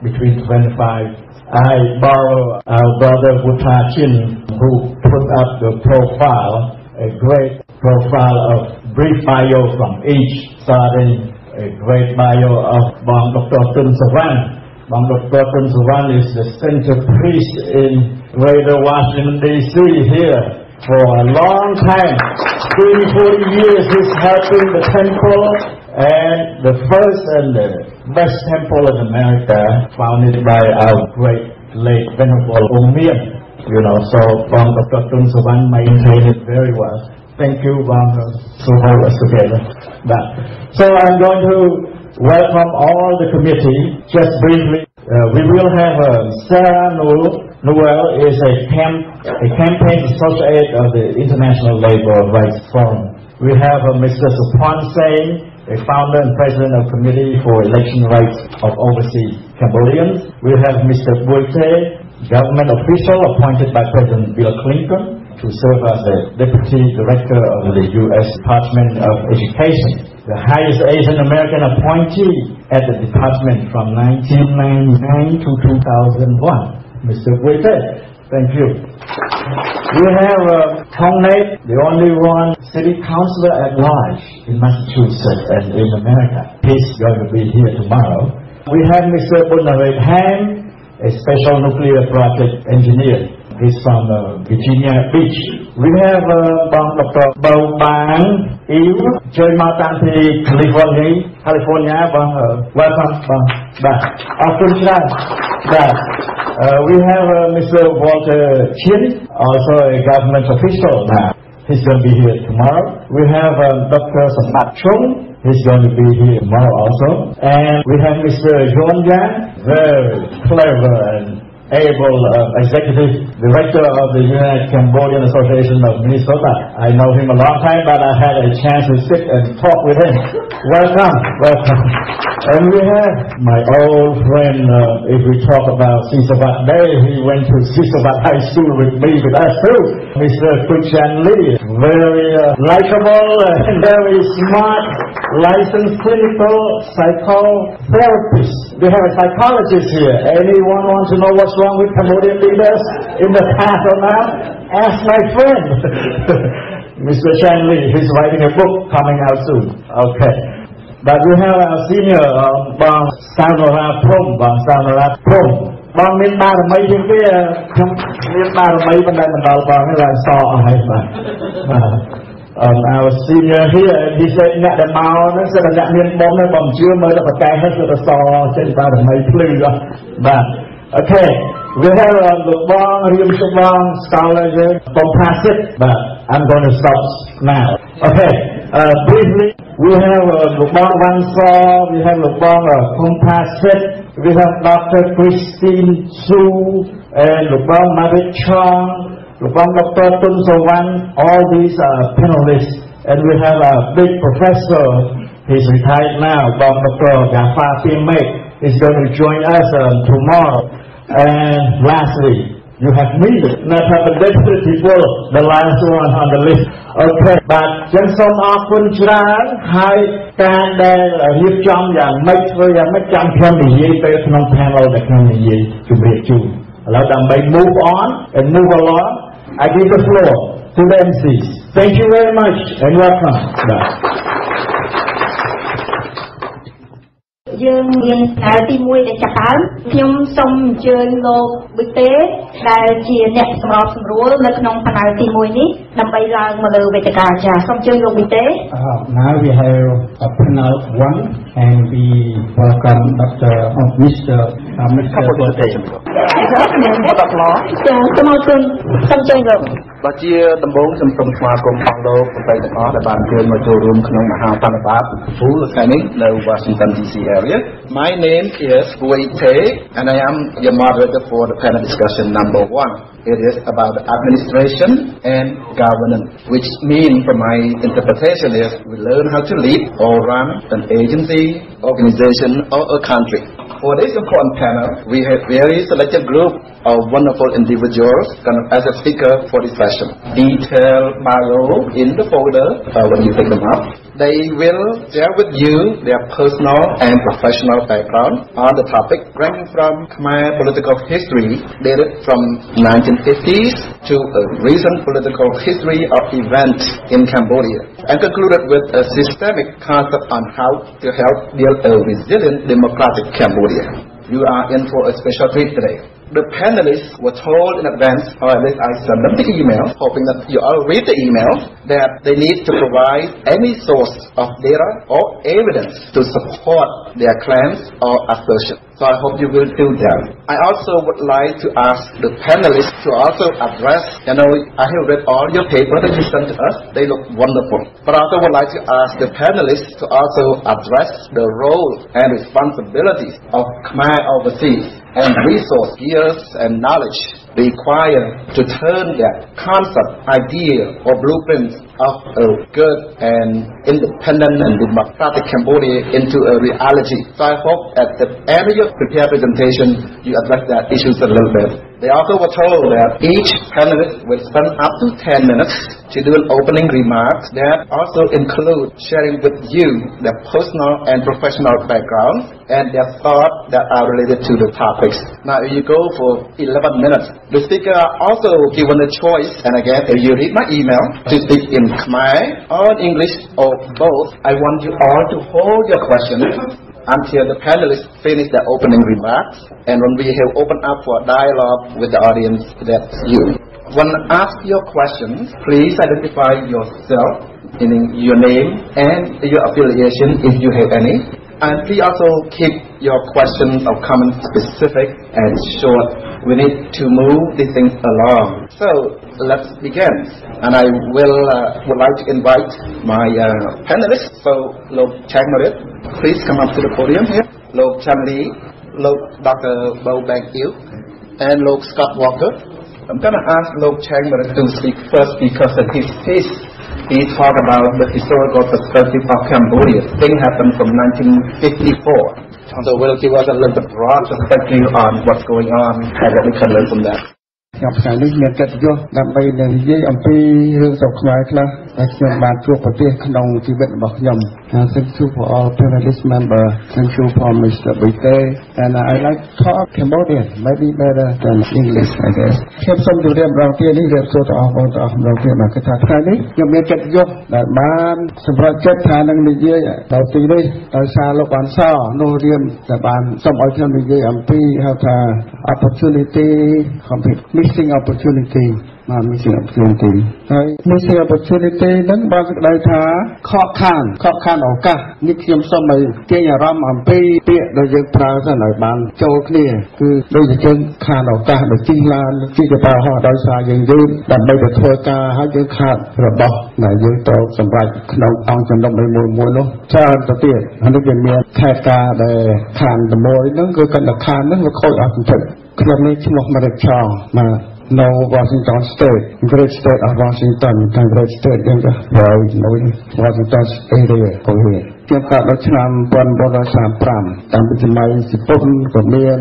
S9: Between 25. I borrow our brother Wuta Chin, who put up the profile, a great profile of brief bio from each, starting a great bio of Bang Dr. Tun Sawan. Bang Dr. Tun Sawan is the centerpiece in Greater Washington D.C. here for a long time. 40 years he's helping the temple, and the first and the best temple in America, founded by our great late Venerable Omian. You know, so Bang Dr. Tun Sawan maintained it very well. Thank you, Bang, to hold us together. So I'm going to welcome all the committee. Just briefly, we will have Sarah Noel is a campaign associate of the International Labour Rights Forum. We have Mr. Suphan Sen, a founder and president of Committee for Election Rights of Overseas Cambodians. We have Mr. Buite, government official appointed by President Bill Clinton to serve as the Deputy Director of the U.S. Department of Education, the highest Asian American appointee at the department from 1999 to 2001. Mr. Buite, thank you. We have Hong Nate, the only one city councillor at large in Massachusetts and in America. He's going to be here tomorrow. We have Mr. Bunaret Ham, a special nuclear project engineer. He's from Virginia Beach. We have Dr. Bao Bang Yu, Joy Matanti, California. Welcome. We have Mr. Walter Chin, also a government official now. He's going to be here tomorrow. We have Dr. Sambat Chung. He's going to be here tomorrow also. And we have Mr. Yuan Yan, very clever and able executive director of the United Cambodian Association of Minnesota. I know him a long time, but I had a chance to sit and talk with him. Welcome. And we have my old friend, if we talk about Sisabat Day, he went to Sisabat High School with me, with us too. Mr. Kuchan Lee, very likable and very smart, licensed clinical psychotherapist. We have a psychologist here. Anyone want to know what's wrong with Cambodian leaders in the past or now? Ask my friend, Mr. Chan Lee. He's writing a book coming out soon. Okay. But we have our senior, Bang Sanara Prom. Bang Min Baramayជាងគេខ្ញុំមានបារមីបណ្ដេញបណ្ដាលបងនេះឡើងសអស់ហើយបាទ our senior here he said អ្នកដែលមកហ្នឹងសិតតែអ្នកមានបុណ្យហ្នឹងបងជឿមើលទៅប្រកែកហ្នឹងគឺទៅសចេញបារមីភ្លឺបាទ Okay, we have the Bang Riam Subang scholar here from Pasik, but I'm going to stop now. Okay, briefly, we have the Bang Wansa, we have the Bang Pasik, we have Dr. Christine Su, and the Bang Marit Chong, the Bang Dr. Tun Sawan, all these are panelists, and we have a big professor, he's retired now, Bang Dr. Gafar Pimek, is going to join us tomorrow. And lastly, you have me, not have a deputy people, the last one on the list. Okay, but ចឹងសូមអរគុណច្រើនហើយការដែលរៀបចំយ៉ាងម៉េចធ្វើយ៉ាងម៉េចចាំខ្ញុំនិយាយទៅក្នុង panel ដែលខ្ញុំនិយាយជម្រាបជូនឥឡូវដើម្បី move on and move along, I give the floor to the MCs. Thank you very much and welcome.
S10: យើងមានថ្ងៃទី1ដែលចាប់ដើមខ្ញុំសូមអញ្ជើញលោកប៊ីតេដែលជាអ្នកសម្របសម្រួលនៅក្នុងផ្នែកទី1នេះដើម្បីឡើងមកលើវេទិកាចាសូមអញ្ជើញលោកប៊ីតេ
S9: Now we have a panel 1 and we welcome Mr. Politicain.
S10: សូមអញ្ជើញលោក
S11: បាទជាដំបូងសូមស្វាគមន៍ផងលោកប្រិយទាំងអស់ដែលបានចូលមកចូលរួមក្នុងមហាសន្និបាតថ្ងៃនេះនៅ Washington DC area. My name is Buite and I am your moderator for the panel discussion number 1. It is about administration and governance, which means from my interpretation is we learn how to lead or run an agency, organization or a country. For this important panel, we have very selected group of wonderful individuals as a speaker for this session. Detailed bio in the folder when you pick them up. They will share with you their personal and professional background on the topic ranging from Khmer political history dated from 1950s to a recent political history of events in Cambodia, and concluded with a systemic concept on how to help build a resilient democratic Cambodia. You are in for a special treat today. The panelists were told in advance, or at least I sent them the email, hoping that you all read the email, that they need to provide any source of data or evidence to support their claims or assertions. So I hope you will do that. I also would like to ask the panelists to also address, I have read all your papers that you sent to us. They look wonderful. But I also would like to ask the panelists to also address the role and responsibilities of Khmer overseas and resource gears and knowledge required to turn that concept, idea, or blueprint of a good and independent and democratic Cambodia into a reality. So I hope at the end of your prepared presentation, you address that issues a little bit. They also were told that each panelist will spend up to 10 minutes to do an opening remarks that also include sharing with you their personal and professional background and their thoughts that are related to the topics. Now, if you go for 11 minutes, the speaker are also given a choice, and again, if you read my email, to speak in Khmer or English or both, I want you all to hold your questions until the panelists finish their opening remarks, and when we have opened up for dialogue with the audience, that's you. When ask your questions, please identify yourself, meaning your name and your affiliation if you have any, and please also keep your questions or comments specific and short. We need to move these things along. So let's begin, and I would like to invite my panelists. So, Lok Changmarit, please come up to the podium here. Lok Chamli, Lok Dr. Bo Bang Il, and Lok Scott Walker. I'm going to ask Lok Changmarit to speak first because in his piece he talked about the historical perspective of Cambodia. Things happened from 1954. So we'll give us a little bit broad perspective on what's going on and what we can learn from that. ខ្ញុំថ្ងៃនេះមានកិត្តិយសដើម្បីនិយាយអំពីរឿងស្រុកខ្មែរខ្លះដែលខ្ញុំបានជួបប្រទះក្នុងជីវិតរបស់ខ្ញុំ Thank you for all panelist members. Thank you for Mr. Bite. And I like to talk Cambodian, maybe better than English, I guess. ខ្ញុំសូមជម្រាបរាល់គ្នានេះរៀបសួរទៅអស់បងប្អូនម្ដងទៀតមកថាថ្ងៃនេះខ្ញុំមានកិត្តិយសដែលបានសម្រេចចិត្តថានឹងនិយាយទៅទីនេះដោយសារលោកបានសរនោះរៀនដែលបានសូមឲ្យខ្ញុំនិយាយអំពីហៅថា opportunity missing opportunity បាន missing opportunity ហើយ missing opportunity ហ្នឹងបានសេចក្តីថាខកខានឱកាសនេះខ្ញុំសូមឲ្យទាញអារម្មណ៍អំពីពាក្យដែលយើងប្រើទៅឲ្យបានចូលគ្នាគឺដូចជាយើងខានឱកាសដូចជិះឡានជិះកប៉ាល់ហោះដោយសារយើងយឺតដើម្បីទៅធ្វើការហើយយើងខាតរបស់ដែលយើងត្រូវសម្រេចក្នុងអង្គចំណុចមួយនោះច្រើនទៅទៀតហើយនេះវាមានខេត្តការដែលខានតែមួយហ្នឹងគឺគាត់តែខានហ្នឹងវាខូចអស់ទៅខ្ញុំនេះឈ្មោះមរិចឆោមក No Washington State, great state of Washington, and great state in the Washington area over here. ជាកាលដល់ឆ្នាំ1935តាមពីសម័យសិពុនក៏មាន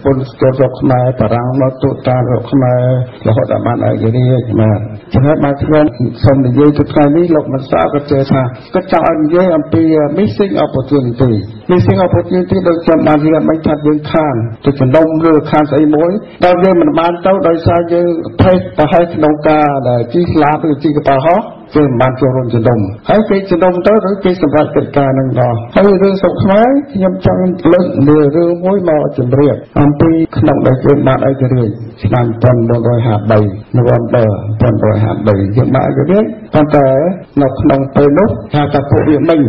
S11: ពលចូលស្រុកខ្មែរបារាំងមកទូតាស្រុកខ្មែររហូតដល់បានឯករាជ្យបាទចំណែកបានខ្ញុំសូមនិយាយទៅថ្ងៃនេះលោកមិនសាកក៏ជឿថាគាត់ចង់ឲ្យនិយាយអំពី missing opportunity ដូចខ្ញុំបាននិយាយមិនថាយើងខានទៅចំណុំឬខានស្អីមួយដល់យើងមិនបានទៅដោយសារយើងភ័យប្រហែលក្នុងការដែលជិះស្លាបឬជិះកប៉ាល់ហោះ គឺបានចូលរួមជំនុំហើយពេលជំនុំទៅឬពេលសម្រាប់កិច្ចការនឹងដល់ហើយរឿងស្រុកខ្មែរខ្ញុំចង់លើករឿងមួយមកជម្រាបអំពីក្នុងដែលយើងបានឯករាជ្យឆ្នាំ1953 November 1953យើងបានឯករាជ្យប៉ុន្តែនៅក្នុងពេលនោះថាតែពួកវាមិញ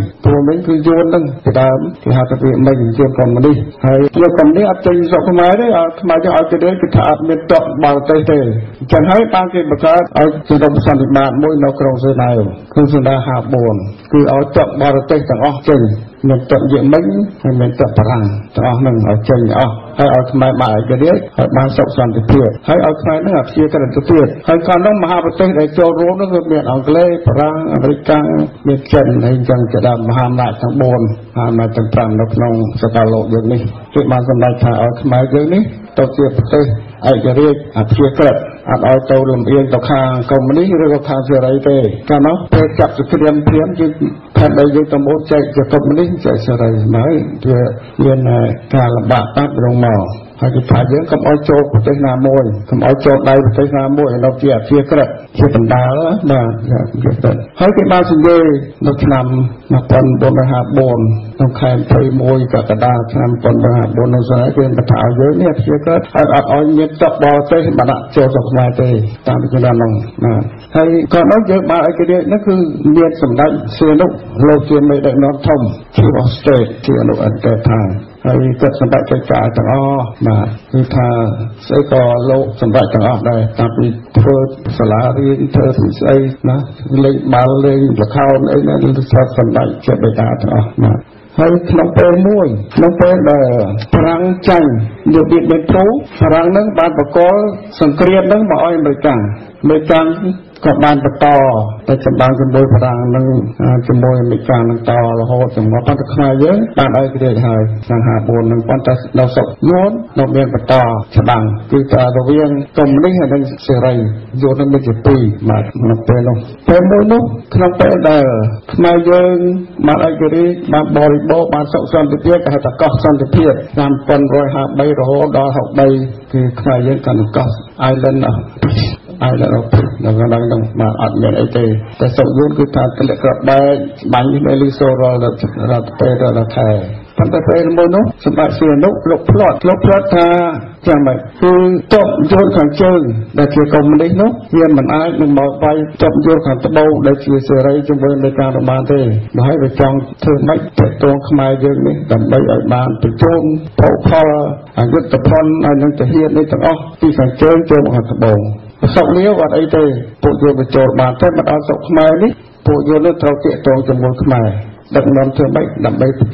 S11: គឺយួននឹងពីដើមគេហៅថាវាមិញជាកុម្មុយនីសហើយជាកុម្មុយនីសអត់ចេញស្រុកខ្មែរទេខ្មែរយើងឲ្យទៅគឺថាអត់មានតបបរទេសទេអញ្ចឹងហើយបានគេបង្កើតឲ្យជំនុំសន្និបាតមួយនៅក្រុង គឺសម្ដៅ54គឺឲ្យតបបរទេសទាំងអស់ចេញមានតបយេមិញហើយមានតបបារាំងទាំងអស់នឹងឲ្យចេញអស់ហើយឲ្យខ្មែរបានឯករាជ្យហើយបានសុខសន្តិភាពហើយឲ្យខ្មែរនឹងអភិជាក្រិតទៀតហើយកាលនោះមហាប្រទេសដែលចូលរួមនោះគឺមានអង់គ្លេសបារាំងអាមេរិកមានចិនហើយអញ្ចឹងជាដើមមហាអំណាចទាំង4មហាអំណាចទាំង5នៅក្នុងសកលលោកយើងនេះគឺបានសម្ដេចថាឲ្យខ្មែរយើងនេះទៅជាប្រទេសឯករាជ្យអភិជាក្រិត
S6: អត់ឲ្យទៅលំអៀងទៅខាងកុម្មុយនីសឬក៏ខាងសេរីទេកាលនោះពេលចាប់សង្គ្រាមព្រាមយើងថាបើយើងទៅមកចែកជាកុម្មុយនីសចែកសេរីហើយវាមានការលំបាកតាត់រងមកហើយគេថាយើងកុំឲ្យចូលប្រទេសណាមួយកុំឲ្យចូលដៃប្រទេសណាមួយនៅជាអភិក្រិតជាបណ្ដាលបាទហើយគេបានសញ្ញេនៅឆ្នាំ1954ក្នុងខែ21កក្កដាឆ្នាំ1954នៅស្រុកគេបន្តឲ្យយើងនេះអភិក្រិតហើយអត់ឲ្យមានតបបរទេសបានដាក់ចូលស្រុកខ្មែរទេតាមពីនោះហ្នឹងបាទហើយក៏នោះយើងបានឯករាជ្យនោះគឺមានសម្ដេចសៀនុលោកជាមេដឹកនាំធំជាអស្តេតជាអនុអន្តរជាតិហើយគាត់សម្រាប់កិច្ចការទាំងអស់បាទគឺថាស្អីក៏លោកសម្រាប់ទាំងអស់ដែរតាមពីធ្វើសាលារៀនធ្វើស្អីណាលេងបាល់លេងល្ខោនអីណាគឺសម្រាប់ជាបេតាទាំងអស់បាទហើយក្នុងពេលមួយក្នុងពេលដែលប្រាំងចាញ់យកបៀតបៀនព្រោះប្រាំងហ្នឹងបានបកកលសង្គ្រាមហ្នឹងមកឲ្យអាមេរិកក៏បានបន្តតែចម្បាំងជាមួយប្រាំងនឹងជាមួយអាមេរិកនឹងតរហូតសម្រាប់ប៉ុន្តែខ្មែរយើងបានឲ្យគ្រាហើយឆ្នាំ54នឹងប៉ុន្តែនៅស្រុកខ្លួននៅមានបន្តច្បាំងគឺថារវាងកុម្មុយនីសហើយនិងសេរីយកនឹងមានជាពីរបាទក្នុងពេលនោះពេលមួយនោះក្នុងពេលដែលខ្មែរយើងបានឲ្យគ្រាបានបរិបូរបានសុខសន្តិភាពគេហៅថាកោះសន្តិភាពឆ្នាំ1953រហូតដល់63គឺខ្មែរយើងកាន់កោះ Island ឲ្យដល់នៅកន្លែងនោះមកអត់មានអីទេតែសុខយួនគឺថាទម្លាក់ក្របបែកបាញ់មេលីសូរលរដ្ឋពេលរដ្ឋខែប៉ុន្តែពេលមួយនោះសម្ដេចសៀនុលោកផ្លាត់ថាចាំម៉េចគឺតបយល់ខាងជើងដែលជាកុម្មុយនីសនោះវាមិនអាចនឹងមកវាយតបយល់ខាងត្បូងដែលជាសេរីជាមួយនៃការរបានទេបើឲ្យវាចង់ធ្វើម៉េចទៅទងខ្មែរយើងនេះដើម្បីឲ្យបានប្រជុំប្រផលអយុធភ័ណ្ឌឲ្យនឹងទាហាននេះទាំងអស់ពីខាងជើងចូលមកខាងត្បូងសុកលាវអត់អីទេពួកយើងបញ្ចូលបានតែមិនដល់សុកខ្មែរនេះពួកយើងនឹងត្រូវទាក់ទងជាមួយខ្មែរដឹកនាំធ្វើម៉េចដើម្បីបញ្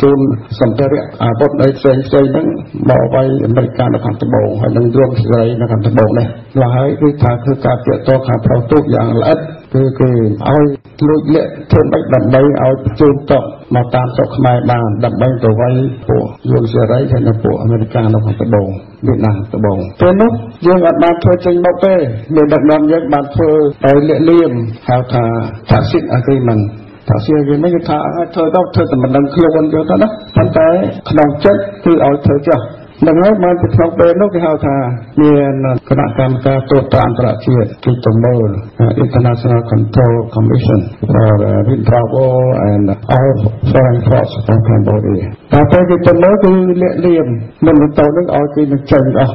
S6: ជូនសម្ភារៈអាវុធអីផ្សេងហ្នឹងមកឲ្យអាមេរិកនៅខាងត្បូងហើយនឹងយកសេរីនៅខាងត្បូងនេះឡើយគឺថាគឺការទាក់ទងខាងប្រទេសទូកយ៉ាងល្អិតគឺគេឲ្យលួចលាក់ធ្វើម៉េចដើម្បីឲ្យបញ្ជូនតបមកតាមស្រុកខ្មែរបានដើម្បីទៅវាយពួកយកសេរីហើយនៅពួកអាមេរិកនៅខាងត្បូងវៀតណាមត្បូងពេលនោះយើងអត់បានធ្វើចេញមកទេមានដឹកនាំយើងបានធ្វើឲ្យលាក់លៀមហៅថា tacit agreement ថាជាគេមិនថាធ្វើទៅធ្វើតែមិនដឹងខ្លួនយកទៅណាប៉ុន្តែក្នុងចិត្តគឺឲ្យធ្វើចុះដល់ហើយបានពីក្នុងពេលនោះគេហៅថាមានគណៈកម្មការត្រួតត្រងអន្តរជាតិគឺទៅមើល International Control Commission for Withdrawal and All Foreign Forces from Cambodia តែពេលគេទៅមើលគឺលាក់លៀមមិនទៅនឹងឲ្យគេនឹងចេញអស់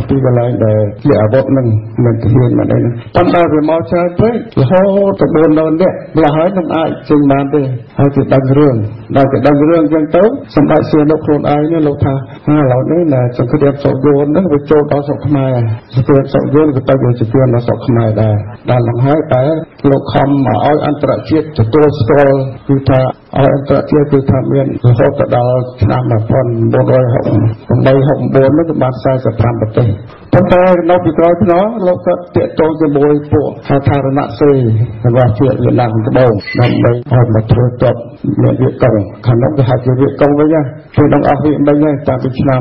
S6: ពីកន្លែងដែលជាអាវុធនឹងមិនទាហានមិនអីប៉ុន្តែវាមកច្រើនពេករហូតទៅ400នាក់ឡើយនឹងអាចចេញបានទេហើយគេដឹងរឿងដល់គេដឹងរឿងអញ្ចឹងទៅសម្ដេចសៀនុខ្លួនឯងនេះលោកថាឥឡូវនេះសង្គ្រាមសុកយួននឹងវាចូលដល់ស្រុកខ្មែរសង្គ្រាមសុកយួនក៏ទៅជាជំនដល់ស្រុកខ្មែរដែរដល់ឡងហើយតែលោកខំមកឲ្យអន្តរជាតិទទួលស្គាល់គឺថាឲ្យអន្តរជាតិគឺថាមានរហូតដល់ឆ្នាំ1964នោះក៏បាន45ប្រទេសប៉ុន្តែនៅពីក្រោយភ្នំលោកក៏តាក់ទងជាមួយពួកសាធារណសេរីរបស់ជាតិវៀតណាមត្បូងដើម្បីឲ្យមកធ្វើតបមានវាកង់ខាងនោះគេហៅជាវាកង់វិញណាគឺដល់អស់វាមិញហើយតាំងពីឆ្នាំ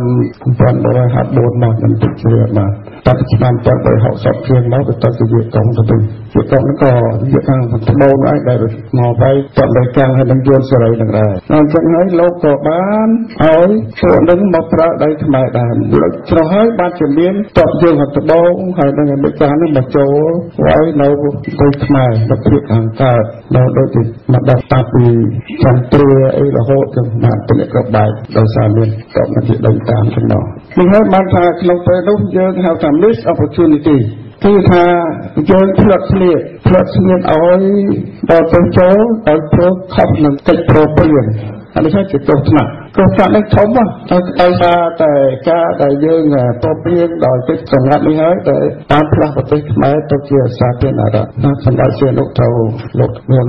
S6: 1954មកនឹងទឹកជ្រាបមកតាំងពីឆ្នាំ1960ជាងមកទៅជាវាកង់ទៅវិញវាកង់នោះក៏វាខាងត្បូងឯងដែលមកទៅតបដោយកាំងហើយនឹងយួនសេរីនឹងដែរអញ្ចឹងហើយលោកក៏បានឲ្យពួកនឹងមកប្រើដៃខ្មែរដែរលោកច្រោះហើយបានជាមានតបយើងត្បូងហើយនឹងអាមេរិកនេះមកចូលឲ្យនៅទៅខ្មែរទៅព្រៀបខាងកើតនៅដូចជាមកដល់តាពីចន្ទ្រាអីរហូតទៅបានទម្លាក់ក្របបែកដោយសារមានតបជាដេញតាមចំណោះនេះហើយបានថាក្នុងពេលនោះយើងហៅថា miss opportunity គឺថាយើងផ្លត់ស្លៀកឲ្យដល់ទៅចូលឲ្យធ្វើខុសនឹងកិច្ចប្រពៃអានេះជាទោសថ្នាក់នេះធំដោយសារតែការដែលយើងប្រពៃដោយទឹកសម្រាប់នេះហើយតែតាមផ្លាស់ប្រទេសខ្មែរទៅជាសាធារណរដ្ឋសម្រាប់ជាលោកទៅលោកមាន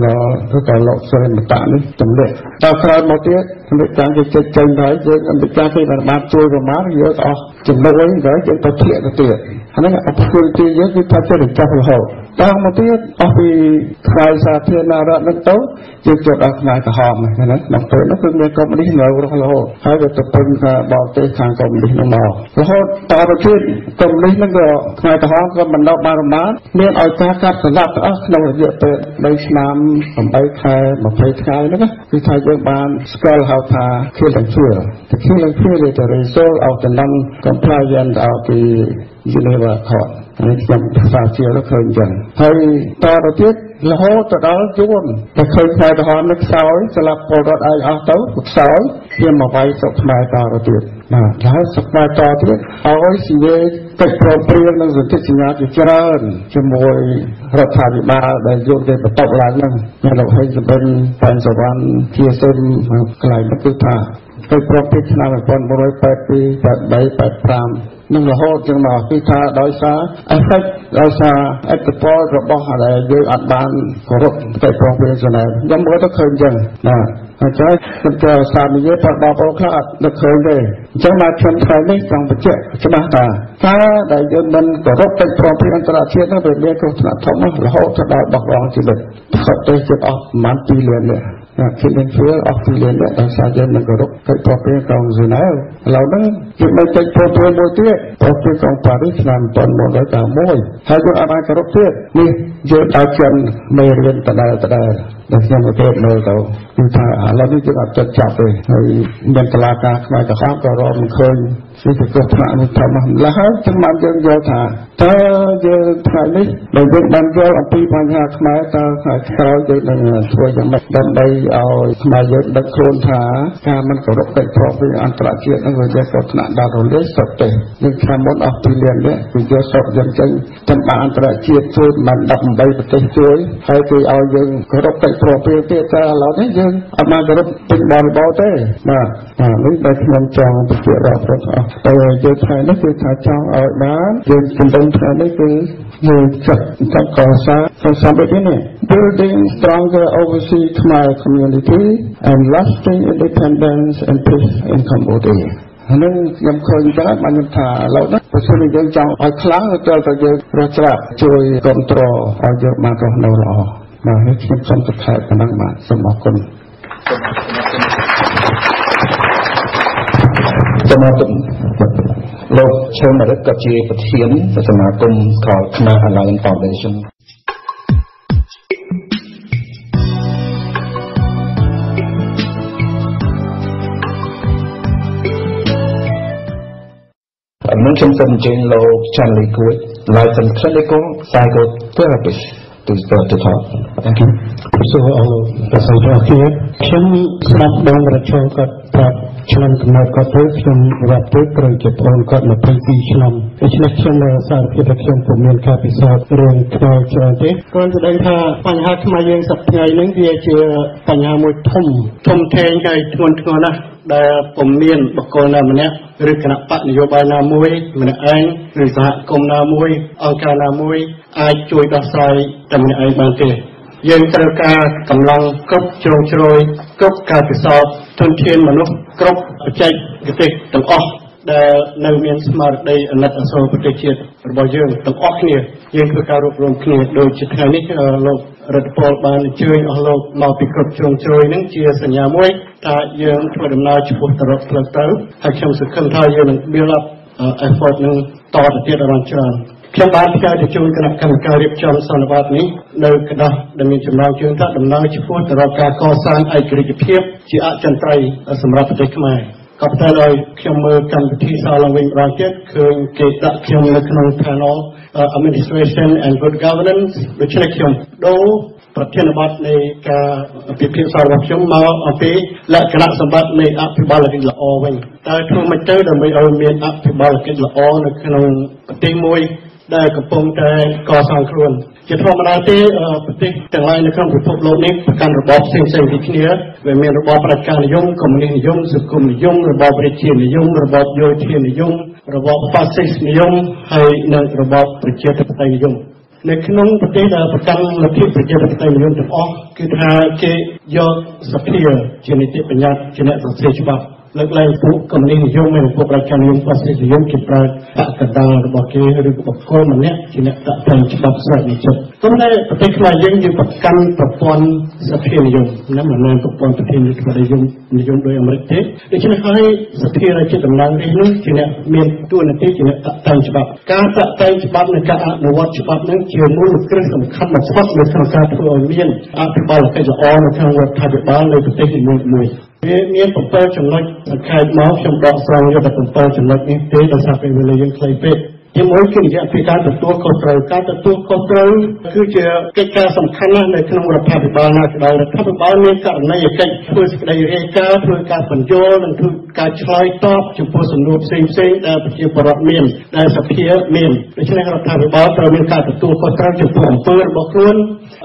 S6: ឬក៏លោកសេរីមតៈនេះទម្លាក់ដល់ក្រោយមកទៀតសម្រាប់ការចេញហើយយើងអន្តរជាតិគេបានជួយប្រមាណយើងអស់ចំណុចហើយយើងទៅធ្លាក់ទៅទៀតអាហ្នឹងអភិវឌ្ឍយើងគឺថាចេះចាប់រហូត ដល់មកទៀតអស់ពីខ្សែសាធារណរដ្ឋនឹងទៅយើងចូលដល់ខ្មែរក្រហមហ្នឹងណាដល់ពេលនោះគឺមានកុម្មុយនីសនៅរហូតហើយវាទៅពេញការបរទេសខាងកុម្មុយនីសនោះមករហូតតទៅទៀតកុម្មុយនីសហ្នឹងក៏ខ្មែរក្រហមក៏បណ្ដុះបានរំបានមានឲ្យការកាត់សម្លាប់ទាំងអស់ក្នុងរយៈពេល3ឆ្នាំ8ខែ20ថ្ងៃហ្នឹងគឺថាយើងបានស្គាល់ហៅថា killing field the killing field is the result of the non-compliance of the Geneva Accord ហើយខ្ញុំថាជាទៅឃើញចឹងហើយតទៅទៀតរហូតទៅដល់យួនតែឃើញខ្មែរក្រហមនឹងខ្សោយស្លាប់ពលរដ្ឋឯងអស់ទៅខ្សោយខ្ញុំមកវាយស្រុកខ្មែរតទៅទៀតបាទហើយស្រុកខ្មែរតទៀតឲ្យស៊ីវេកិច្ចព្រមព្រៀងនឹងសន្ធិសញ្ញាជាច្រើនជាមួយរដ្ឋាភិបាលដែលយកទៅបន្ទប់ឡើងហ្នឹងហើយលោកហេងសម្បិនប៉ែនសវណ្ណជាសិនកន្លែងនោះគឺថាទៅព្រមព្រៀងឆ្នាំ1982 83 85នឹងរហូតចឹងមកគឺថាដោយសារអត្តពលរបស់ដែលយើងអត់បានគោរពតែប្រងព្រៀងសន្និដ្ឋានខ្ញុំមើលទៅឃើញចឹងណាហើយចុះខ្ញុំសាមញ្ញផងបងប្អូនខ្លះអត់នឹកឃើញទេអញ្ចឹងមកខ្ញុំថ្ងៃនេះចង់បញ្ជាក់ច្បាស់ថាការដែលយើងមិនគោរពតែប្រងព្រៀងអន្តរជាតិនោះវាមានគ្រោះថ្នាក់ធំណាស់រហូតដល់បោះបង់ជីវិតប្រទេសជាតិអស់ប្រមាណ2លាននាក់killing field of 2លាននាក់ដោយសារយើងមិនគោរពកិច្ចព្រមព្រៀងក្រុងហ្សឺណែវឥឡូវហ្នឹងយើងមិនកិច្ចព្រមព្រៀងមួយទៀតព្រមព្រៀងក្រុងប៉ារីសឆ្នាំ1991ហើយយើងអត់បានគោរពទៀតនេះយើងឲ្យចិនមេរៀនដដែលដែលខ្ញុំប្រទេសមើលទៅគឺថាឥឡូវនេះយើងអត់ចិត្តចាប់ទេហើយមានតឡាការខ្មែរក្រហមក៏រកមិនឃើញគឺគ្រោះថ្នាក់នេះធំណាស់ឡើយហើយចំណែកយើងយល់ថាតើយើងថ្ងៃនេះដែលយើងបានយល់អំពីបញ្ហាខ្មែរតើថ្ងៃក្រោយយើងនឹងធ្វើយ៉ាងម៉េចដើម្បីឲ្យខ្មែរយើងដឹកខ្លួនថាការមិនគោរពកិច្ចព្រមព្រៀងអន្តរជាតិនឹងវាជាគ្រោះថ្នាក់ដល់រលាយស្រុកទេយើងខាងមុនអស់2លាននាក់គឺយកស្រុកយើងចេញតាមអន្តរជាតិជួយបាន18ប្រទេសជួយហើយគេឲ្យយើងគោរពកិច្ចព្រមព្រៀងទៀតតែឥឡូវនេះយើងអត់បានគោរពពេញបរិបទទេបាទនេះដែលខ្ញុំចង់បញ្ជាក់ដល់បងប្អូនតែយើងថ្ងៃនេះគឺថាចង់ឲ្យបានយើងជំរុញថ្ងៃនេះគឺយើងចាត់កសាងសម្បត្តិនេះ building stronger overseas Khmer community and lasting independence and peace in Cambodia ហ្នឹងខ្ញុំឃើញតែបានថាឥឡូវនេះប្រសិនបើយើងចង់ឲ្យខ្លាំងទៅយើងរកច្រាបជួយគ្រប់គ្រងឲ្យយើងបានរស់នៅល្អបាទហើយខ្ញុំសូមសរសើរប៉ុណ្ណឹងបាទសូមអរគុណសូមអរគុណលោកឈើមរិទ្ធក៏ជាប្រធានសមាគមKhmer Alliance Foundation Mình trong phần trên lô channel cuối licensed clinical psychotherapist to talk. Thank you.
S9: So, present here. Kim snap down the show got that channel connect got this from what they project on got the PC channel. Each section side protection for main episode room 12 charity. ก่อนจะได้ថាបញ្ហាខ្មែរយើងសប្តាហ៍នេះវាជាបញ្ហាមួយធំធេងហើយធ្ងន់ធ្ងរណាស់ដែលពុំមានបុគ្គលណាម្នាក់ឬគណៈបកនយោបាយណាមួយម្នាក់ឯងឬសហគមន៍ណាមួយអង្គការណាមួយអាចជួយដោះស្រាយតែម្នាក់ឯងបានទេយើងត្រូវការកម្លាំងគ្រប់ជ្រុងជ្រោយគ្រប់ការពិសោធន៍ធនធានមនុស្សគ្រប់បច្ចេកទេសទាំងអស់ដែលនៅមានស្មារតីអាណិតអាសូរប្រទេសជាតិរបស់យើងទាំងអស់គ្នាយើងធ្វើការរួបរวมគ្នាដូចជាថ្ងៃនេះលោករដ្ឋពលបានអញ្ជើញអស់លោកមកពីគ្រប់ជ្រុងជ្រោយនឹងជាសញ្ញាមួយថាយើងធ្វើដំណើរឆ្ពោះទៅរកផ្លូវទៅហើយខ្ញុំសង្ឃឹមថាយើងនឹង build up effort នឹងតទៅទៀតដល់ច្រើនខ្ញុំបានផ្សាយទៅជូនគណៈកម្មការរៀបចំសន្និបាតនេះនៅកណ្ដាស់ដែលមានចំណងជើងថាដំណើរឆ្ពោះទៅរកការកសាងឯករាជ្យភាពជាអចិន្ត្រៃយ៍សម្រាប់ប្រទេសខ្មែរក៏តែដោយខ្ញុំមើលកម្មវិធីសាឡើងវិញម្ដងទៀតឃើញគេដាក់ខ្ញុំនៅក្នុង panel administration and good governance ដូច្នេះខ្ញុំដូរប្រធានបទនៃការពិភាក្សារបស់ខ្ញុំមកអំពីលក្ខណៈសម្បត្តិនៃអភិបាលកិច្ចល្អវិញតើធ្វើម៉េចទៅដើម្បីឲ្យមានអភិបាលកិច្ចល្អនៅក្នុងប្រទេសមួយដែលកំពុងតែកសាងខ្លួនជាធម្មតាទេប្រទេសទាំងឡាយនៅក្នុងពិភពលោកនេះប្រកាន់របបផ្សេងៗពីគ្នាវាមានរបបប្រជានិយមកុម្មុយនីសនិយមសង្គមនិយមរបបរាជានិយមរបបយោធានិយមរបបហ្វាស៊ីសនិយមហើយនិងរបបប្រជាធិបតេយ្យនិយមនៅក្នុងប្រទេសដែលប្រកាន់លទ្ធិប្រជាធិបតេយ្យនិយមទាំងអស់គឺថាគេយកសភាជានីតិបញ្ញត្តិជាអ្នកសរសេរច្បាប់លើកឡើងពួកកុម្មុយនីសនិយមនិងពួកប្រជានិយមហ្វាស៊ីសនិយមគេប្រើបកកណ្ដាលរបស់គេឬបុគ្គលម្នាក់ជាអ្នកដាក់តែងច្បាប់ស្របនិចិត្ត ប៉ុន្តែប្រទេសខ្មែរយើងប្រកាន់ប្រព័ន្ធសភានិយមណាមិនមែនប្រព័ន្ធប្រធានាធិបតីនិយមដោយអាមេរិកទេដូច្នេះហើយសភារដ្ឋជាតំណាងរាស្ត្រនេះជាអ្នកមានតួនាទីជាអ្នកតាក់តែងច្បាប់ការតាក់តែងច្បាប់និងការអនុវត្តច្បាប់នឹងជាមូលគ្រឹះសំខាន់បំផុតនៅក្នុងការធ្វើឲ្យមានអភិបាលកិច្ចល្អនៅក្នុងរដ្ឋាភិបាលនៃប្រទេសនីមួយៗវាមាន7ចំណុចសង្ខេបមកខ្ញុំដកស្រង់យកតែ7ចំណុចនេះទេដោយសារពេលវេលាយើងខ្លីពេកទីមួយគឺរយៈពេលការទទួលខុសត្រូវការទទួលខុសត្រូវគឺជាកិច្ចការសំខាន់ណាស់នៅក្នុងរដ្ឋាភិបាលណាក៏ដោយរដ្ឋាភិបាលមានករណីកិច្ចធ្វើសេចក្តីរាយការណ៍ធ្វើការបញ្យល់និងធ្វើការឆ្លើយតបចំពោះសំណួរផ្សេងៗដែលប្រជាពលរដ្ឋមានដែលសភាមានដូច្នេះរដ្ឋាភិបាលត្រូវមានការទទួលខុសត្រូវចំពោះអំពើរបស់ខ្លួន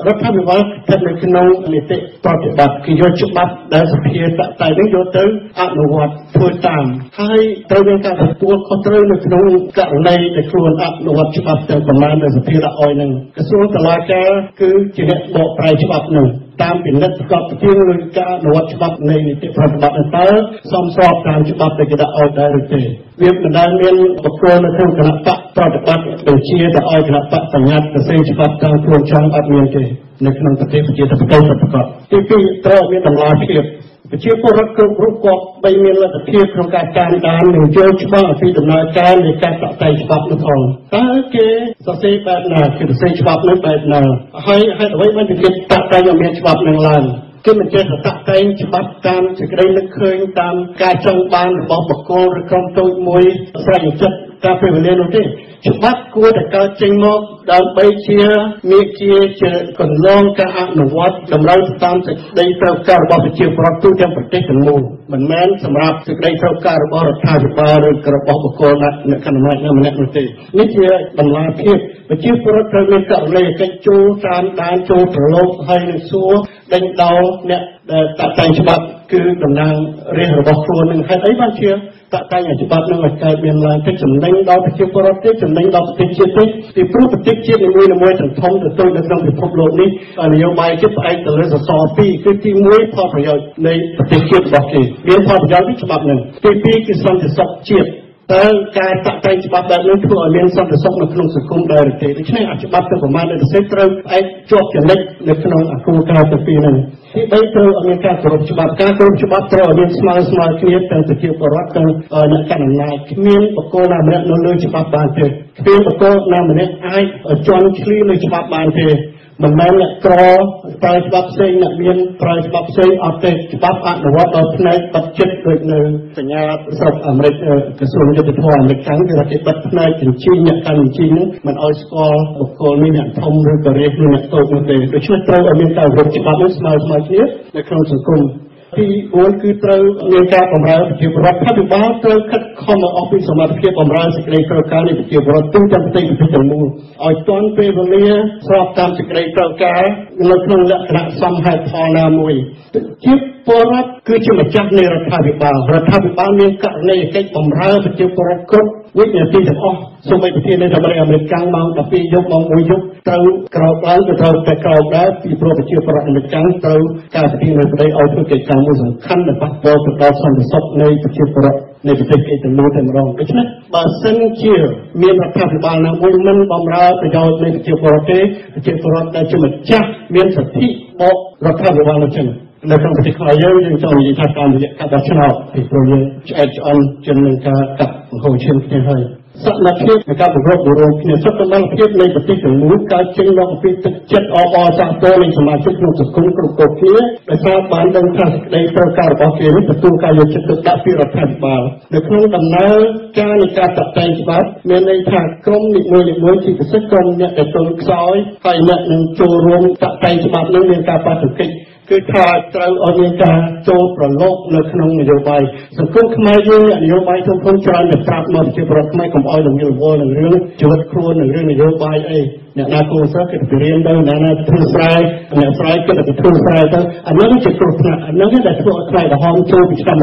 S9: រដ្ឋាភិបាលស្ថិតនៅក្នុងនីតិប្រតិបត្តិគឺយកច្បាប់ដែលសភាតាក់តែងនេះយកទៅអនុវត្តធ្វើតាមហើយត្រូវមានការទទួលខុសត្រូវនៅក្នុងករណីដែលខ្លួនអនុវត្តច្បាប់ទាំងប៉ុន្មានដែលសភាដាក់ឲ្យនឹងក្រសួងតុលាការគឺជាអ្នកបកប្រែច្បាប់នឹងតាមពិនិត្យប្រកបទៅនឹងការអនុវត្តច្បាប់នៃនីតិប្រតិបត្តិតើសមស្របតាមច្បាប់ដែលគេដាក់ឲ្យដែរឬទេវាមិនដែលមានបកគលនៅក្នុងគណៈបកប្រតិបត្តិបញ្ជាទៅឲ្យគណៈបកបញ្ញត្តិទៅសេច្បាប់តាមខ្លួនចង់អត់មានទេនៅក្នុងប្រទេសប្រជាធិបតេយ្យប្រកបទី2ត្រូវមានតម្លាភាពប្រជាពលរដ្ឋគ្រប់រូបគាត់បីមានលទ្ធភាពក្នុងការតាមដាននិងយល់ច្បាស់អំពីដំណើរការនៃការតាក់តែងច្បាប់នោះផងតើគេសរសេរបែបណាគេសរសេរច្បាប់នោះបែបណាហើយហេតុអ្វីបានជាគេតាក់តែងឲ្យមានច្បាប់នឹងឡើងគេមិនចេះតាក់តែងច្បាប់តាមសេចក្តីនឹកឃើញតាមការចង់បានរបស់បុគ្គលឬក្រុមតូចមួយស្រេចចិត្តតាមពេលវេលានោះទេច្បាប់គួរតែកើតចេញមកដើម្បីជាមេជាកន្លងការអនុវត្តតម្រូវតាមសេចក្តីត្រូវការរបស់ប្រជាពលរដ្ឋទូទាំងប្រទេសទាំងមូលមិនមែនសម្រាប់សេចក្តីត្រូវការរបស់រដ្ឋាភិបាលឬរបស់បុគ្គលណាគណៈម្នាក់នោះទេនេះជាតម្លាភាពប្រជាពលរដ្ឋត្រូវមានករណីកិច្ចចូលតាមដានចូលប្រឡូកហើយនឹងសួរដេញដោលអ្នកដែលតាក់តែងច្បាប់គឺតំណាងរាស្ត្ររបស់ខ្លួននឹងហេតុអីបានជាតាក់តែងច្បាប់នឹងឲ្យកើតមានឡើងទឹកចំណេញដល់ប្រជាពលរដ្ឋទេចំណេញដល់ប្រទេសជាតិទេពីព្រោះប្រទេសជាតិនីមួយៗទាំងធំទៅតូចនៅក្នុងពិភពលោកនេះនយោបាយជាតិផ្អែកទៅលើសសរ2គឺទី1ផលប្រយោជន៍នៃប្រទេសជាតិរបស់គេមានផលប្រយោជន៍ពីច្បាប់នឹងទី2គឺសន្តិសុខជាតិតើការតាក់តែងច្បាប់បែបនេះធ្វើឲ្យមានសន្តិសុខនៅក្នុងសង្គមដែរទេដូច្នេះច្បាប់ទាំងប្រមាណដែលផ្សេងត្រូវផ្អែកជាប់ចំណិចនៅក្នុងអាគោលការណ៍ទាំងពីរនេះទី3ត្រូវឲ្យមានការគោរពច្បាប់ការគោរពច្បាប់ត្រូវឲ្យមានស្មើគ្នាទាំងប្រជាពលរដ្ឋទាំងអ្នកកាន់អំណាចគ្មានបុគ្គលណាម្នាក់នៅលើច្បាប់បានទេគ្មានបុគ្គលណាម្នាក់អាចជន់ឈ្លីលើច្បាប់បានទេមិនមែនអ្នកក្រប្រើច្បាប់ផ្សេងអ្នកមានប្រើច្បាប់ផ្សេងអត់ទេច្បាប់អនុវត្តដោយផ្នែកបិទចិត្តដូចនៅសញ្ញាស្រុកអាមេរិកក្រសួងយុតិធម៌អាមេរិកខាងគេថាគេបិទផ្នែកជញ្ជីងអ្នកកាន់ជញ្ជីងហ្នឹងមិនឲ្យស្គាល់បុគ្គលនេះអ្នកធំឬក៏រាជឬអ្នកតូចនោះទេដូច្នេះត្រូវឲ្យមានការគោរពច្បាប់នេះស្មើគ្នានៅក្នុងសង្គមទី4គឺត្រូវមានការបម្រើប្រជាពលរដ្ឋរដ្ឋាភិបាលត្រូវខិតខំអស់ពីសមត្ថភាពបម្រើសេចក្តីត្រូវការនៃប្រជាពលរដ្ឋទូទាំងប្រទេសទាំងមូលឲ្យទាន់ពេលវេលាស្របតាមសេចក្តីត្រូវការនៅក្នុងលក្ខណៈសមហេតុផលណាមួយជាពលរដ្ឋគឺជាម្ចាស់នៃរដ្ឋាភិបាលមានករណីកិច្ចបម្រើប្រជាពលរដ្ឋគ្រប់វិនាទីទាំងអស់សូម្បីប្រធានាធិបតីអាមេរិកកាំងម៉ោង12យប់ម៉ោង1យប់ត្រូវក្រោកឡើងក៏ត្រូវតែក្រោកដែរពីព្រោះប្រជាពលរដ្ឋអាមេរិកកាំងត្រូវការប្រធានាធិបតីឲ្យធ្វើកិច្ចការមួយសំខាន់ដែលប៉ះពាល់ទៅដល់សន្តិសុខនៃប្រជាពលរដ្ឋនៃប្រទេសគេទាំងមូលតែម្ដងដូច្នេះបើសិនជាមានរដ្ឋាភិបាលណាមួយមិនបម្រើប្រយោជន៍នៃប្រជាពលរដ្ឋទេប្រជាពលរដ្ឋដែលជាម្ចាស់មានសិទ្ធិបករដ្ឋាភិបាលនោះចឹងនៅក្នុងប្រទេសខ្មែរយើងចង់និយាយថាតាមរយៈការបោះឆ្នោតពីព្រោះយើងឆ្អែតឆ្អន់ជាងនឹងការកាត់បង្ហូរឈាមគ្នាហើយសកម្មភាពនៃការបង្រួបបង្រួមគ្នាសុខភាពនៃប្រទេសទាំងមូលកើតចេញមកពីទឹកចិត្តអបអរសាទរនៃសមាជិកក្នុងសង្គមគ្រប់គ្រប់គ្នាដោយសារបានដឹងថាសេចក្តីត្រូវការរបស់គេនេះទទួលការយកចិត្តទុកដាក់ពីរដ្ឋាភិបាលនៅក្នុងដំណើរការនៃការតាក់តែងច្បាប់មានន័យថាក្រុមនីមួយៗជាពិសេសក្រុមអ្នកដែលទន់ខ្សោយហើយអ្នកនឹងចូលរួមតាក់តែងច្បាប់នឹងមានការប៉ះទង្គិចគឺថាត្រូវឲ្យមានការចូលប្រឡូកនៅក្នុងនយោបាយសង្គមខ្មែរយើងនយោបាយធំច្រើនតែប្រាប់មកប្រជាពលរដ្ឋខ្មែរកុំឲ្យនឹងរវល់នឹងរឿងជីវិតខ្លួននឹងរឿងនយោបាយអីអ្នកណាគូសិស្សគេទៅរៀនទៅអ្នកណាធ្វើស្រែអ្នកស្រែគេទៅធ្វើស្រែទៅអានោះជាគ្រោះថ្នាក់អានោះដែលធ្វើឲ្យខ្មែរក្រហមចូលពីឆ្នាំ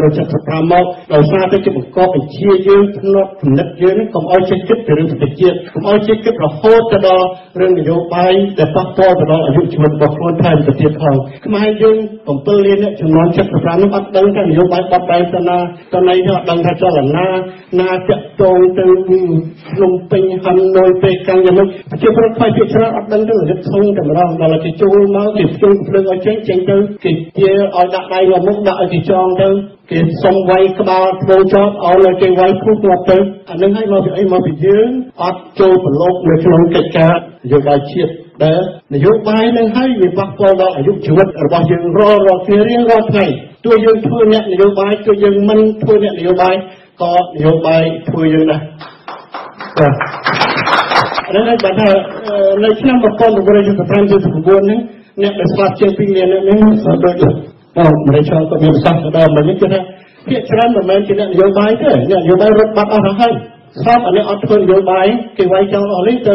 S9: 1975មកដោយសារតែជាបង្កប់បញ្ជាយើងផ្នត់គំនិតយើងកុំឲ្យចេះគិតពីរឿងប្រទេសជាតិកុំឲ្យចេះគិតរហូតទៅដល់រឿងនយោបាយដែលប៉ះពាល់ទៅដល់អាយុជីវិតរបស់ខ្លួនថែមទៅទៀតផង
S12: ខ្មែរយើង7លានអ្នកចំនួន75នោះអត់ដឹងថានយោបាយបត់បែនទៅណាទៅណីអត់ដឹងថាចលនាណាតាក់ទងទៅភ្នំពេញហាណូយពេលកាំងយ៉ាងនោះប្រជាពលរដ្ឋខ្មែរភាគច្រើនអត់ដឹងទៅរត់ធំតែម្ដងដល់គេចូលមកគេភ្ជុំភ្លើងឲ្យចេញទៅគេជាឲ្យដាក់ដៃមកមុខដាក់ឲ្យគេចងទៅគេសុំវាយក្បាលធ្វើចោតឲ្យគេវាយភូមិទៅអានឹងឲ្យមកពីអីមកពីយើងអត់ចូលប្រឡូកនៅក្នុងកិច្ចការនយោបាយជាតិដែលនយោបាយនឹងឲ្យវាប៉ះពាល់ដល់អាយុជីវិតរបស់យើងរាល់គ្នារៀងរាល់ថ្ងៃទោះយើងធ្វើអ្នកនយោបាយទោះយើងមិនធ្វើអ្នកនយោបាយក៏នយោបាយធ្វើយើងដែរបាទហើយបាទនៅឆ្នាំ1979នេះអ្នកដែលស្លាប់ជាង2លាននេះដូចម្លេចក៏មានប្រសាសន៍ដល់មកនេះគឺថាភាគច្រើនមិនមែនជាអ្នកនយោបាយទេអ្នកនយោបាយរត់បាត់អស់ហើយស្រាប់អានេះអត់ធ្វើនយោបាយគេវាយចោលអស់នេះទៅ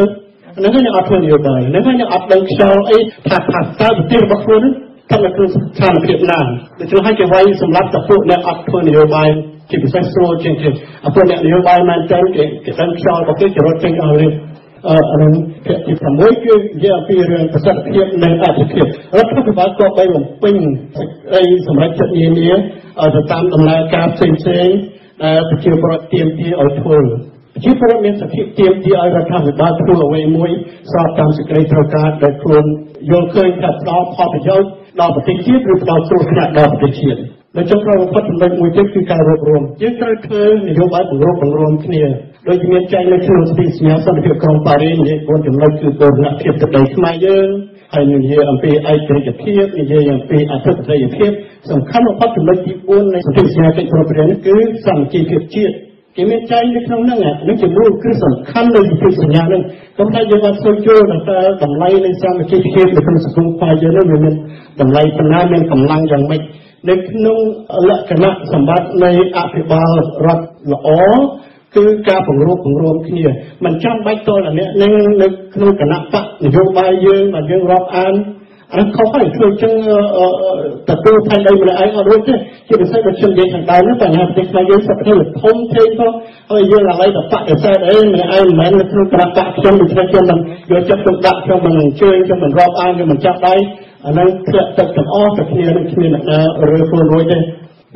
S12: នឹងហើយអ្នកអត់ធ្វើនយោបាយនឹងហើយអ្នកអត់ដឹងខ្យល់អីថាតើប្រទេសរបស់ខ្លួនស្ថិតនៅក្នុងស្ថានភាពណាដូច្នេះហើយគេវាយសម្រាប់តែពួកអ្នកអត់ធ្វើនយោបាយជាពិសេសស្រួលជាងគេពួកអ្នកនយោបាយមែនតើគេដឹងខ្យល់របស់គេចរត់ចេញអស់នេះនឹងភាគទី6គឺនិយាយអំពីរឿងប្រសិទ្ធភាពនិងអត្ថប្រយោជន៍រដ្ឋាភិបាលក៏បីបំពេញអីសម្រាប់ចិត្តនានាទៅតាមដំណើរការផ្សេងៗដែលប្រជាពលរដ្ឋទាមទារឲ្យធ្វើប្រជាពលរដ្ឋមានសិទ្ធិទាមទារឲ្យរដ្ឋាភិបាលធ្វើអ្វីមួយស្របតាមសេចក្តីត្រូវការដែលខ្លួនយល់ឃើញថាផ្ដល់ផលប្រយោជន៍ដល់ប្រទេសជាតិឬផ្ដល់គ្រោះថ្នាក់ដល់ប្រទេសជាតិនៅចុងក្រោយបំផុតចំណុចមួយទៀតគឺការរួបរวมយើងត្រូវធ្វើនយោបាយបង្រួបបង្រួមគ្នាដោយមានចែងនៅក្នុងសន្ធិសញ្ញាសន្តិភាពក្រុងប៉ារីសនិយាយ4ចំណុចគឺបូរណភាពទឹកដីខ្មែរយើងហើយនិយាយអំពីឯករាជ្យភាពនិយាយអំពីអធិបតេយ្យភាពសំខាន់បំផុតចំណុចទី4នៃសន្ធិសញ្ញាកិច្ចព្រមព្រៀងនេះគឺសាមគ្គីភាពជាតិគេមានចែងនៅក្នុងហ្នឹងនេះជាមូលគ្រឹះសំខាន់នៃសន្ធិសញ្ញាហ្នឹងប៉ុន្តែយើងអត់សូវយល់ថាតម្លៃនៃសាមគ្គីភាពនៅក្នុងសង្គមខ្មែរយើងនោះវាមានតម្លៃប៉ុណ្ណាមានកម្លាំងយ៉ាងម៉េចនៅក្នុងលក្ខណៈសម្បត្តិនៃអភិបាលរដ្ឋល្អគឺការបង្រួបបង្រួមគ្នាមិនចាំបាច់តលអ្នកនឹងនៅក្នុងគណៈបកនយោបាយយើងដែលយើងរាប់អានអានោះខុសហើយធ្វើចឹងទទួលផែនដីម្នាក់ឯងអត់រួចទេជាពិសេសដូចខ្ញុំនិយាយខាងដើមនេះបញ្ហាប្រទេសខ្មែរយើងសពគ្នាធំធេងផងហើយយើងឥឡូវតែបដិសេធអីម្នាក់ឯងមិនមែននៅក្នុងគណៈបកខ្ញុំដូចខ្ញុំមិនយកចិត្តទុកដាក់ខ្ញុំមិនអញ្ជើញខ្ញុំមិនរាប់អានខ្ញុំមិនចាប់ដៃអានោះធ្លាក់ទឹកទាំងអស់តែគ្នានឹងគ្មានអ្នកណារើខ្លួនរួចទេ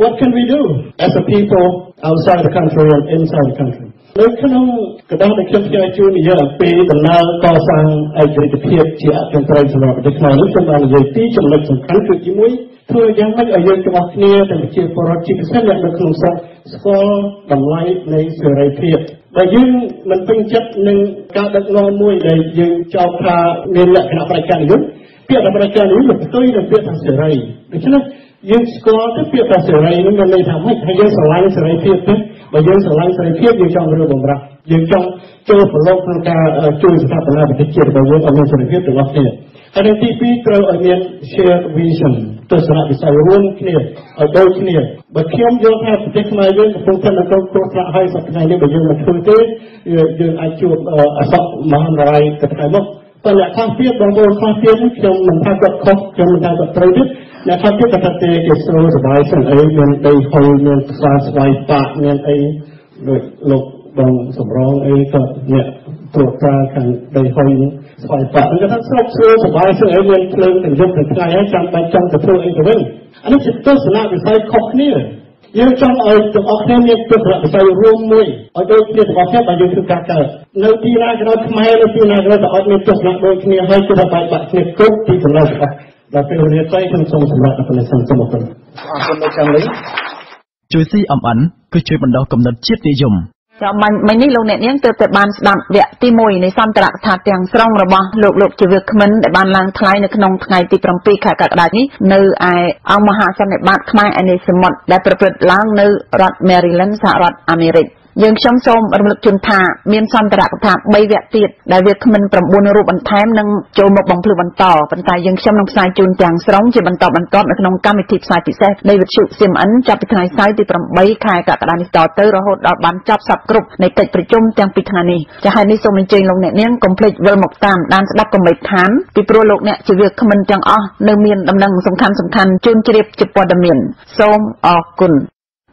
S12: What can we do as a people outside the country and inside the country នៅក្នុងកណ្ដាលដែលខ្ញុំជួយជួយនិយាយអំពីដំណើរកសាងឯករាជ្យភាពជាអចិន្ត្រៃយ៍សម្រាប់ប្រទេសខ្មែរនេះខ្ញុំបាននិយាយពីចំណុចសំខាន់គឺទី1ធ្វើយ៉ាងម៉េចឲ្យយើងទាំងអស់គ្នាទាំងប្រជាពលរដ្ឋជាពិសេសអ្នកនៅក្នុងស្រុកស្គាល់តម្លៃនៃសេរីភាពបើយើងមិនពេញចិត្តនឹងការដឹកនាំមួយដែលយើងចោទថាមានលក្ខណៈប្រជានិយមពាក្យប្រជានិយមផ្ទុយនឹងពាក្យថាសេរីដូច្នេះយើងស្គាល់ទៅពាក្យថាសេរីនេះមានន័យថាម៉េចហើយយើងស្រឡាញ់សេរីភាពទេបើយើងស្រឡាញ់សេរីភាពយើងចង់រើបំរាស់យើងចង់ចូលប្រឡូកក្នុងការជួយស្ថាបនាប្រទេសជាតិរបស់យើងឲ្យមានសេរីភាពទាំងអស់គ្នាហើយទី2ត្រូវឲ្យមាន shared vision ទស្សនវិស័យរួមគ្នាឲ្យដូចគ្នាបើខ្ញុំយល់ថាប្រទេសខ្មែរយើងកំពុងស្ថិតនៅក្នុងគ្រោះថ្នាក់ហើយសប្តាហ៍នេះបើយើងមិនធ្វើទេយើងអាចជួបអសន្នមហន្តរាយទៅថ្ងៃមុខតែអ្នកខ្លះទៀតបងប្អូនខ្លះទៀតខ្ញុំមិនថាគាត់ខុសខ្ញុំមិនថាគាត់ត្រូវទេអ្នកខ្លះទៀតគាត់ថាទេគេស្រួលសប្បាយស្អីមានដីហុយមានផ្សារស្វាយប៉ាក់មានអីដូចលោកបងសម្រងអីក៏អ្នកត្រួតត្រាខាងដីហុយស្វាយប៉ាក់គាត់ថាស្រុកស្រួលសប្បាយស្អីមានភ្លើងទាំងយប់ទាំងថ្ងៃហើយចាំបាច់ចង់ទៅធ្វើអីទៅវិញអានេះជាទស្សនវិស័យខុសគ្នាយើងចង់ឲ្យទាំងអស់គ្នាមានទស្សនវិស័យរួមមួយឲ្យដូចគ្នាទាំងអស់គ្នាបើយើងធ្វើការកើតនៅទីណាក៏ដោយខ្មែរនៅទីណាក៏ដោយតែអត់មានទស្សនៈដូចគ្នាហើយគឺថាបែកបាក់គ្នាគ្រប់ទីកន្លែងទាំងអស់ដល់ពេលនេះទៅខ្ញុំសូមសម្រាប់ដល់សូមអរគុណនៅខាងនេះ
S8: ជួយស៊ីអំអានគឺជួយបណ្ដុះគំនិតជាតិនិយម
S2: ចាំមិញនេះលោកអ្នកនាងទើបតែបានស្ដាប់វគ្គទី1នៃសន្ទរកថាទាំងស្រុងរបស់លោកជាវាគ្មិនដែលបានឡើងថ្លែងនៅក្នុងថ្ងៃទី7ខែកក្កដានេះនៅឯអង្គមហាសន្និបាតខ្មែរឯនេះសមុទ្រដែលប្រព្រឹត្តឡើងនៅរដ្ឋ Maryland សហរដ្ឋអាមេរិកយើងខ្ញុំសូមរំលឹកជូនថាមានសន្ទរកថា3វគ្គទៀតដែលវាគ្មិន9រូបបន្ថែមនឹងចូលមកបំភ្លឺបន្តប៉ុន្តែយើងខ្ញុំនឹងផ្សាយជូនទាំងស្រុងជាបន្តបន្ទាប់នៅក្នុងកម្មវិធីផ្សាយពិសេសនៃវិទ្យុ CMN ចាប់ពីថ្ងៃសៅរ៍ទី8ខែកក្កដានេះតទៅរហូតដល់បានចប់សប្តាហ៍គ្រប់នៃកិច្ចប្រជុំទាំងពីរថ្ងៃនេះចា៎ហើយនេះសូមអញ្ជើញលោកអ្នកនាងកុំភ្លេចវិលមកតាមដានស្ដាប់កុំបីខានពីព្រោះលោកអ្នកជាវាគ្មិនទាំងអស់នៅមានដំណឹងសំខាន់ជូនជ្រាបជាព័ត៌មានសូមអរគុណ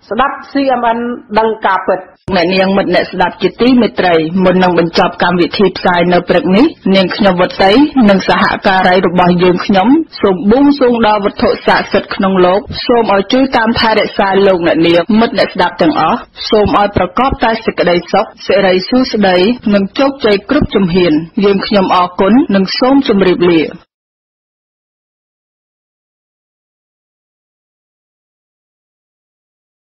S3: ស្ដាប់ CMN ដឹងការពិត
S7: អ្នកនាងមិត្តអ្នកស្ដាប់ជាទីមេត្រីមុននឹងបញ្ចប់កម្មវិធីផ្សាយនៅព្រឹកនេះនាងខ្ញុំវត្ត័យនិងសហការីរបស់យើងខ្ញុំសូមបួងសួងដល់វត្ថុស័ក្តិសិទ្ធិក្នុងលោកសូមឲ្យជួយតាមថែរក្សាលោកអ្នកនាងមិត្តអ្នកស្ដាប់ទាំងអស់សូមឲ្យប្រកបតែសេចក្តីសុខសិរីសួស្តីនិងជោគជ័យគ្រប់ជំហានយើងខ្ញុំអរគុណនិងសូមជម្រាបលា